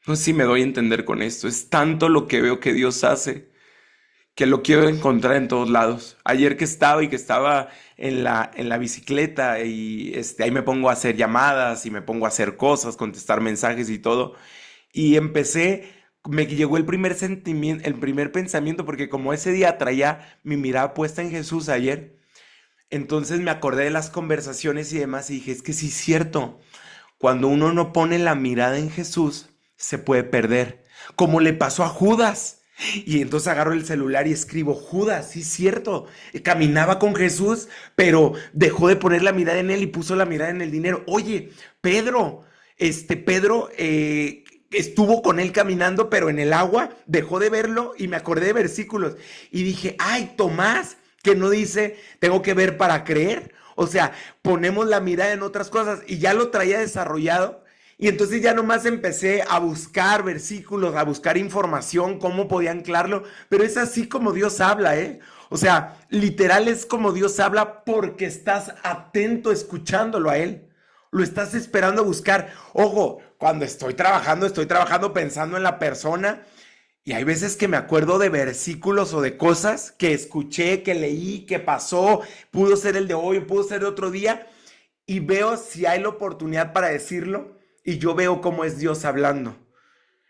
No sé si me doy a entender con esto. Es tanto lo que veo que Dios hace que lo quiero encontrar en todos lados. Ayer que estaba en la bicicleta y ahí me pongo a hacer llamadas y me pongo a hacer cosas, contestar mensajes y todo. Y me llegó el primer sentimiento, el primer pensamiento, porque como ese día traía mi mirada puesta en Jesús ayer, entonces me acordé de las conversaciones y demás y dije, es que sí es cierto, cuando uno no pone la mirada en Jesús, se puede perder, como le pasó a Judas. Y entonces agarro el celular y escribo, Judas, sí es cierto, caminaba con Jesús, pero dejó de poner la mirada en él y puso la mirada en el dinero. Oye, Pedro, Pedro estuvo con él caminando, pero en el agua dejó de verlo y me acordé de versículos. Y dije, ay, Tomás, que no dice, tengo que ver para creer. O sea, ponemos la mirada en otras cosas y ya lo traía desarrollado. Y entonces ya nomás empecé a buscar versículos, a buscar información, cómo podía anclarlo. Pero es así como Dios habla, ¿eh? O sea, literal es como Dios habla porque estás atento escuchándolo a Él. Lo estás esperando a buscar. Ojo, cuando estoy trabajando pensando en la persona y hay veces que me acuerdo de versículos o de cosas que escuché, que leí, que pasó, pudo ser el de hoy, pudo ser de otro día, y veo si hay la oportunidad para decirlo, y yo veo cómo es Dios hablando.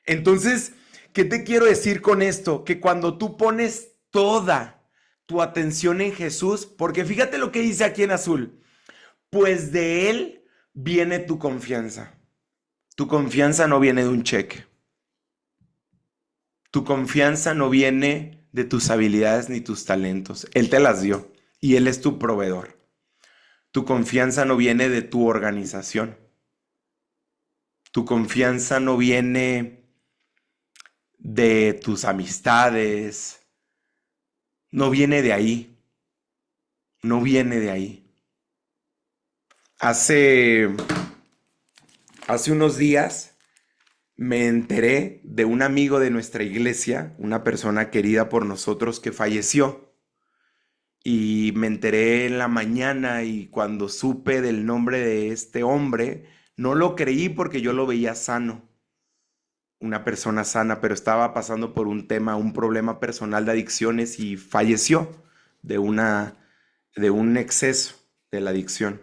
Entonces, ¿qué te quiero decir con esto? Que cuando tú pones toda tu atención en Jesús, porque fíjate lo que dice aquí en azul, pues de Él viene tu confianza. Tu confianza no viene de un cheque. Tu confianza no viene de tus habilidades ni tus talentos. Él te las dio y Él es tu proveedor. Tu confianza no viene de tu organización. Tu confianza no viene de tus amistades. No viene de ahí. No viene de ahí. Hace, hace unos días me enteré de un amigo de nuestra iglesia, una persona querida por nosotros que falleció. Y me enteré en la mañana y cuando supe del nombre de este hombre, no lo creí porque yo lo veía sano, una persona sana, pero estaba pasando por un problema personal de adicciones y falleció de de un exceso de la adicción.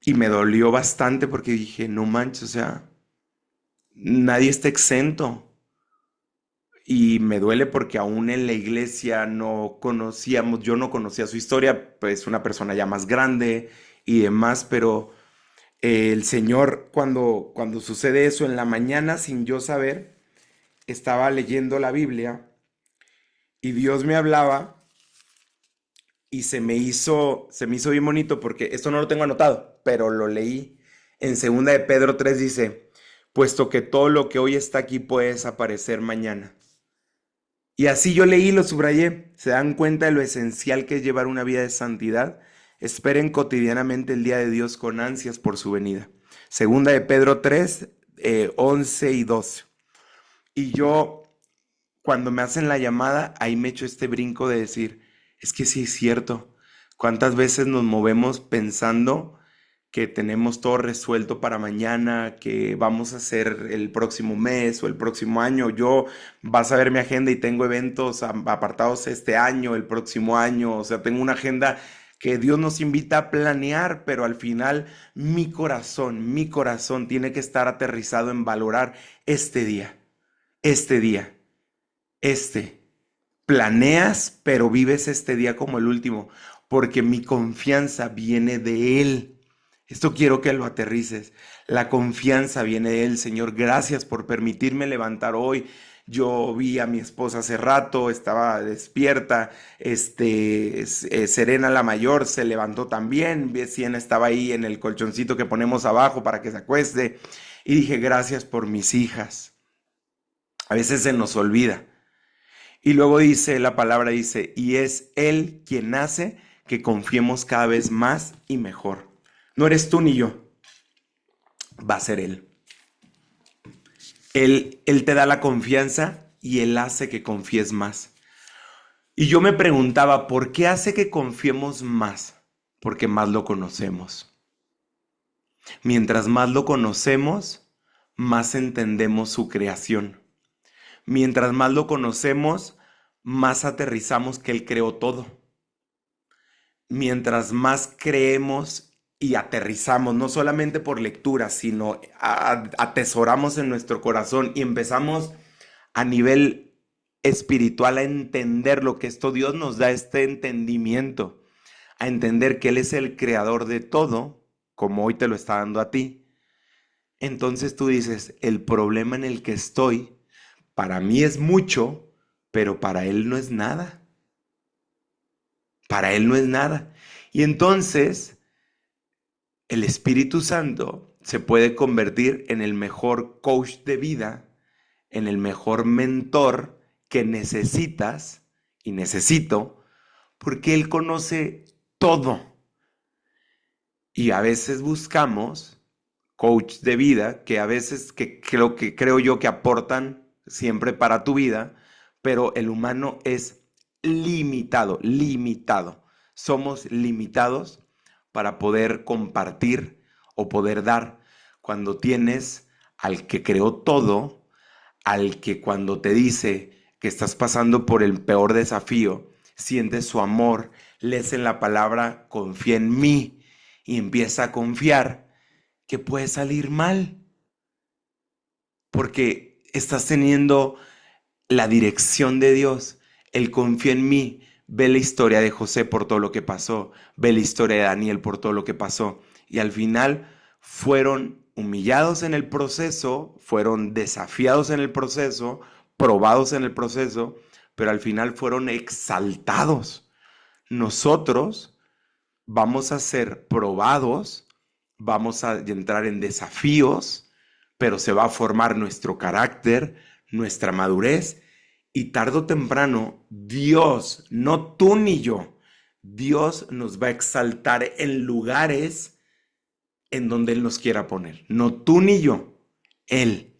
Y me dolió bastante porque dije, no manches, o sea, nadie está exento. Y me duele porque aún en la iglesia no conocíamos, yo no conocía su historia, pues una persona ya más grande y demás, pero el Señor cuando sucede eso en la mañana sin yo saber, estaba leyendo la Biblia y Dios me hablaba y se me hizo bien bonito porque esto no lo tengo anotado, pero lo leí en segunda de Pedro 3 dice, puesto que todo lo que hoy está aquí puede desaparecer mañana. Y así yo leí y lo subrayé. ¿Se dan cuenta de lo esencial que es llevar una vida de santidad? Esperen cotidianamente el día de Dios con ansias por su venida. Segunda de Pedro 3, 11 y 12. Y yo, cuando me hacen la llamada, ahí me echo este brinco de decir, es que sí es cierto. ¿Cuántas veces nos movemos pensando que tenemos todo resuelto para mañana, que vamos a hacer el próximo mes o el próximo año. Yo vas a ver mi agenda y tengo eventos apartados este año, el próximo año, o sea, tengo una agenda que Dios nos invita a planear, pero al final mi corazón tiene que estar aterrizado en valorar este día, este día, este. Planeas, pero vives este día como el último, porque mi confianza viene de Él. Esto quiero que lo aterrices. La confianza viene de Él. Señor, gracias por permitirme levantar hoy. Yo vi a mi esposa hace rato, estaba despierta. Serena la mayor se levantó también. Siena estaba ahí en el colchoncito que ponemos abajo para que se acueste. Y dije, gracias por mis hijas. A veces se nos olvida. Y luego dice, la palabra dice, y es Él quien hace que confiemos cada vez más y mejor. No eres tú ni yo, va a ser Él. Él te da la confianza y Él hace que confíes más. Y yo me preguntaba, ¿por qué hace que confiemos más? Porque más lo conocemos. Mientras más lo conocemos, más entendemos su creación. Mientras más lo conocemos, más aterrizamos que Él creó todo. Mientras más creemos y aterrizamos, no solamente por lectura, sino atesoramos en nuestro corazón y empezamos a nivel espiritual a entender lo que esto, Dios nos da este entendimiento, a entender que Él es el creador de todo, como hoy te lo está dando a ti. Entonces tú dices, el problema en el que estoy, para mí es mucho, pero para Él no es nada. Para Él no es nada. Y entonces el Espíritu Santo se puede convertir en el mejor coach de vida, en el mejor mentor que necesitas y necesito, porque Él conoce todo. Y a veces buscamos coach de vida que a veces creo yo que aportan siempre para tu vida, pero el humano es limitado. Somos limitados para poder compartir o poder dar cuando tienes al que creó todo, al que cuando te dice que estás pasando por el peor desafío, sientes su amor, lees en la palabra, confía en mí y empieza a confiar, que puede salir mal, porque estás teniendo la dirección de Dios. Él confía en mí. Ve la historia de José por todo lo que pasó. Ve la historia de Daniel por todo lo que pasó. Y al final fueron humillados en el proceso, fueron desafiados en el proceso, probados en el proceso, pero al final fueron exaltados. Nosotros vamos a ser probados, vamos a entrar en desafíos, pero se va a formar nuestro carácter, nuestra madurez, y tarde o temprano Dios, no tú ni yo, Dios nos va a exaltar en lugares en donde Él nos quiera poner. No tú ni yo, Él.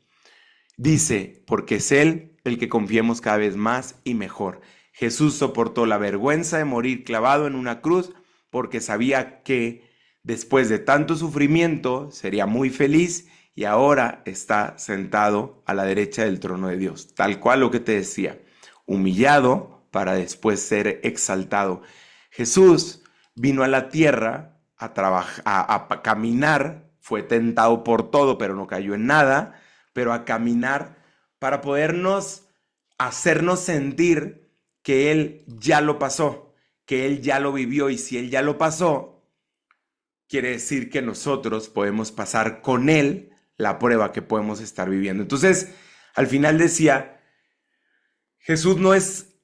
Dice, porque es Él el que confiemos cada vez más y mejor. Jesús soportó la vergüenza de morir clavado en una cruz porque sabía que después de tanto sufrimiento sería muy feliz y ahora está sentado a la derecha del trono de Dios. Tal cual lo que te decía, humillado para después ser exaltado. Jesús vino a la tierra a trabajar, a caminar, fue tentado por todo, pero no cayó en nada, pero a caminar para podernos hacernos sentir que Él ya lo pasó, que Él ya lo vivió, y si Él ya lo pasó, quiere decir que nosotros podemos pasar con Él la prueba que podemos estar viviendo. Entonces, al final decía, Jesús no es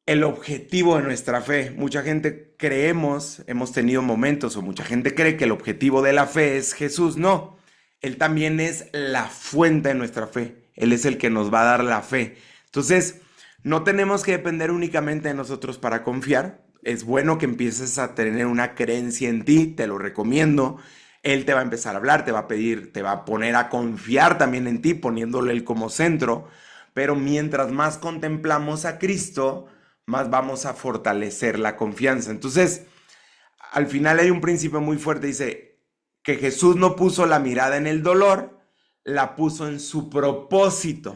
el objetivo de nuestra fe. Mucha gente creemos, hemos tenido momentos, o mucha gente cree que el objetivo de la fe es Jesús. No, Él también es la fuente de nuestra fe. Él es el que nos va a dar la fe. Entonces, no tenemos que depender únicamente de nosotros para confiar. Es bueno que empieces a tener una creencia en ti, te lo recomiendo. Él te va a empezar a hablar, te va a pedir, te va a poner a confiar también en ti, poniéndole Él como centro. Pero mientras más contemplamos a Cristo, más vamos a fortalecer la confianza. Entonces, al final hay un principio muy fuerte, dice, que Jesús no puso la mirada en el dolor, la puso en su propósito.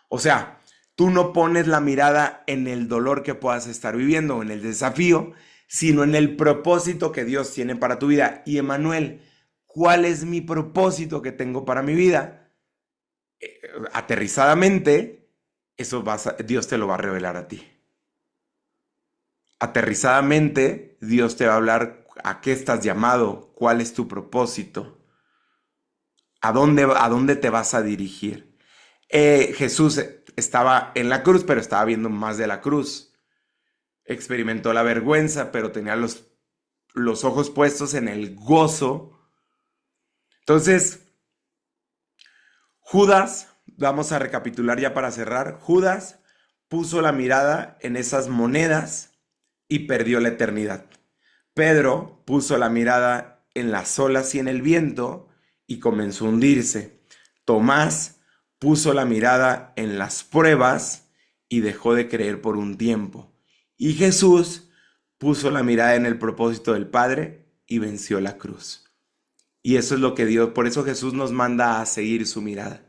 O sea, tú no pones la mirada en el dolor que puedas estar viviendo, en el desafío, sino en el propósito que Dios tiene para tu vida. Y Emanuel, ¿cuál es mi propósito que tengo para mi vida? Aterrizadamente, Dios te lo va a revelar a ti. Aterrizadamente, Dios te va a hablar a qué estás llamado, cuál es tu propósito, a dónde te vas a dirigir. Jesús estaba en la cruz, pero estaba viendo más de la cruz. Experimentó la vergüenza, pero tenía los ojos puestos en el gozo. Entonces, Judas, vamos a recapitular ya para cerrar, Judas puso la mirada en esas monedas y perdió la eternidad. Pedro puso la mirada en las olas y en el viento y comenzó a hundirse. Tomás puso la mirada en las pruebas y dejó de creer por un tiempo. Y Jesús puso la mirada en el propósito del Padre y venció la cruz. Y eso es lo que Dios, por eso Jesús nos manda a seguir su mirada.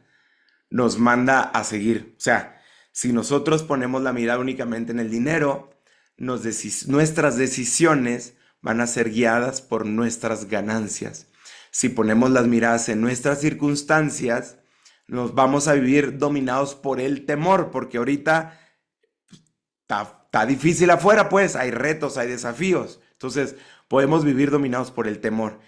Nos manda a seguir. O sea, si nosotros ponemos la mirada únicamente en el dinero, nuestras decisiones van a ser guiadas por nuestras ganancias. Si ponemos las miradas en nuestras circunstancias, nos vamos a vivir dominados por el temor, porque ahorita está difícil afuera, pues hay retos, hay desafíos. Entonces podemos vivir dominados por el temor.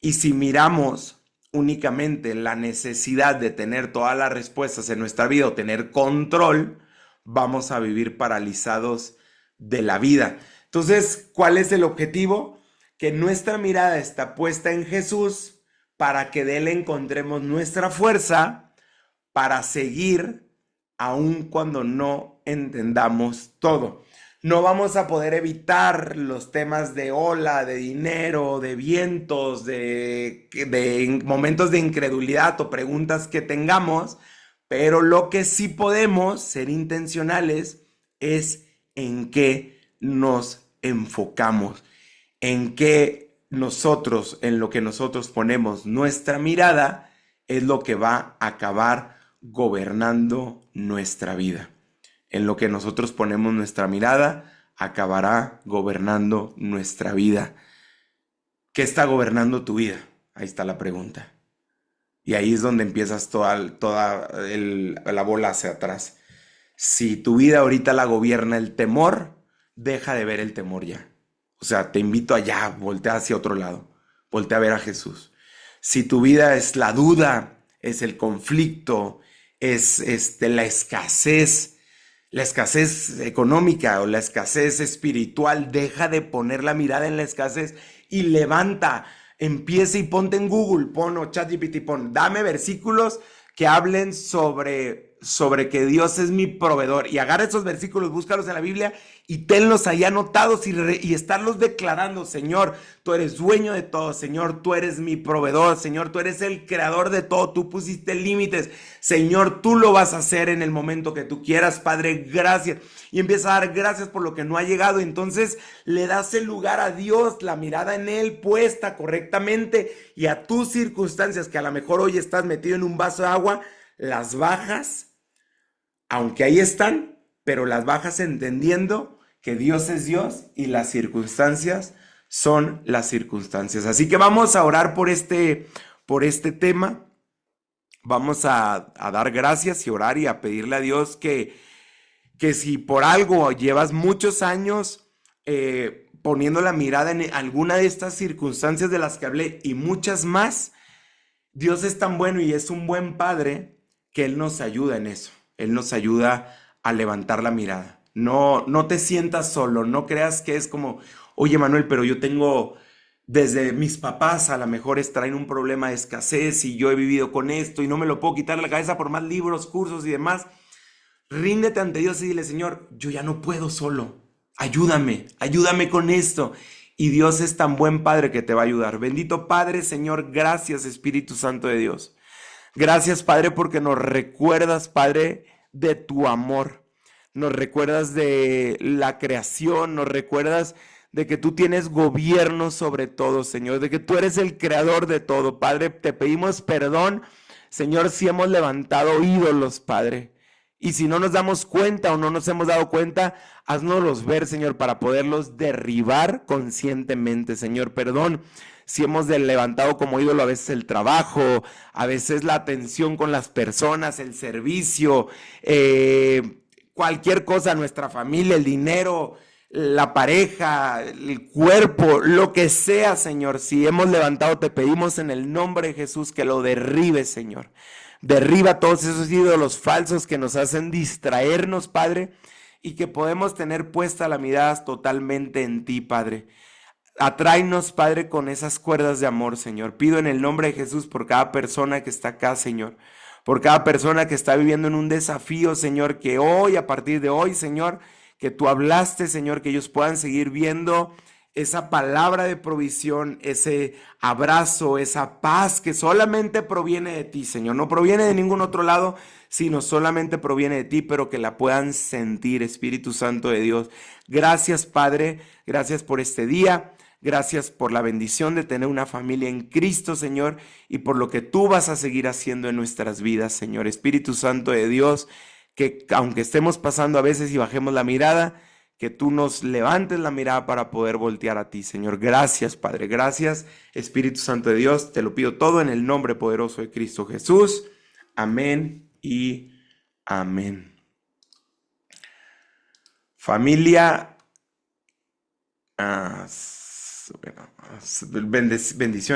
Y si miramos únicamente la necesidad de tener todas las respuestas en nuestra vida o tener control, vamos a vivir paralizados de la vida. Entonces, ¿cuál es el objetivo? Que nuestra mirada está puesta en Jesús para que de Él encontremos nuestra fuerza para seguir aun cuando no entendamos todo. No vamos a poder evitar los temas de ola, de dinero, de vientos, de momentos de incredulidad o preguntas que tengamos, pero lo que sí podemos ser intencionales es en qué nos enfocamos, en qué nosotros, en lo que nosotros ponemos nuestra mirada, es lo que va a acabar gobernando nuestra vida. En lo que nosotros ponemos nuestra mirada, acabará gobernando nuestra vida. ¿Qué está gobernando tu vida? Ahí está la pregunta. Y ahí es donde empiezas la bola hacia atrás. Si tu vida ahorita la gobierna el temor, deja de ver el temor ya. O sea, te invito allá, voltea hacia otro lado. Voltea a ver a Jesús. Si tu vida es la duda, es el conflicto, es la escasez económica o la escasez espiritual, deja de poner la mirada en la escasez y levanta, empieza y ponte en Google, pon ChatGPT, dame versículos que hablen sobre que Dios es mi proveedor, y agarra esos versículos, búscalos en la Biblia y tenlos ahí anotados y estarlos declarando. Señor, tú eres dueño de todo. Señor, tú eres mi proveedor. Señor, tú eres el creador de todo. Tú pusiste límites. Señor, tú lo vas a hacer en el momento que tú quieras. Padre, gracias. Y empieza a dar gracias por lo que no ha llegado. Entonces le das el lugar a Dios, la mirada en Él puesta correctamente, y a tus circunstancias, que a lo mejor hoy estás metido en un vaso de agua, las bajas, aunque ahí están, pero las bajas entendiendo que Dios es Dios y las circunstancias son las circunstancias. Así que vamos a orar por este tema. Vamos a dar gracias y orar y a pedirle a Dios que si por algo llevas muchos años poniendo la mirada en alguna de estas circunstancias de las que hablé y muchas más, Dios es tan bueno y es un buen Padre que Él nos ayuda en eso. Él nos ayuda a levantar la mirada. No te sientas solo, no creas que es como, oye Manuel, pero yo tengo, desde mis papás a lo mejor traen un problema de escasez y yo he vivido con esto y no me lo puedo quitar de la cabeza por más libros, cursos y demás. Ríndete ante Dios y dile, Señor, yo ya no puedo solo, ayúdame con esto. Y Dios es tan buen Padre que te va a ayudar. Bendito Padre, Señor, gracias Espíritu Santo de Dios. Gracias, Padre, porque nos recuerdas, Padre, de tu amor. Nos recuerdas de la creación, nos recuerdas de que tú tienes gobierno sobre todo, Señor, de que tú eres el creador de todo. Padre, te pedimos perdón, Señor, si hemos levantado ídolos, Padre. Y si no nos damos cuenta o no nos hemos dado cuenta, haznoslos ver, Señor, para poderlos derribar conscientemente, Señor. Perdón si hemos levantado como ídolo a veces el trabajo, a veces la atención con las personas, el servicio, cualquier cosa, nuestra familia, el dinero, la pareja, el cuerpo, lo que sea, Señor. Si hemos levantado, te pedimos en el nombre de Jesús que lo derribes, Señor. Derriba todos esos ídolos falsos que nos hacen distraernos, Padre, y que podemos tener puesta la mirada totalmente en ti, Padre. Atráenos, Padre, con esas cuerdas de amor, Señor. Pido en el nombre de Jesús por cada persona que está acá, Señor. Por cada persona que está viviendo en un desafío, Señor, que hoy, a partir de hoy, Señor, que tú hablaste, Señor, que ellos puedan seguir viendo esa palabra de provisión, ese abrazo, esa paz que solamente proviene de ti, Señor. No proviene de ningún otro lado, sino solamente proviene de ti, pero que la puedan sentir, Espíritu Santo de Dios. Gracias, Padre. Gracias por este día. Gracias por la bendición de tener una familia en Cristo, Señor, y por lo que tú vas a seguir haciendo en nuestras vidas, Señor. Espíritu Santo de Dios, que aunque estemos pasando a veces y bajemos la mirada, que tú nos levantes la mirada para poder voltear a ti, Señor. Gracias, Padre. Gracias, Espíritu Santo de Dios. Te lo pido todo en el nombre poderoso de Cristo Jesús. Amén y amén. Familia, bendiciones.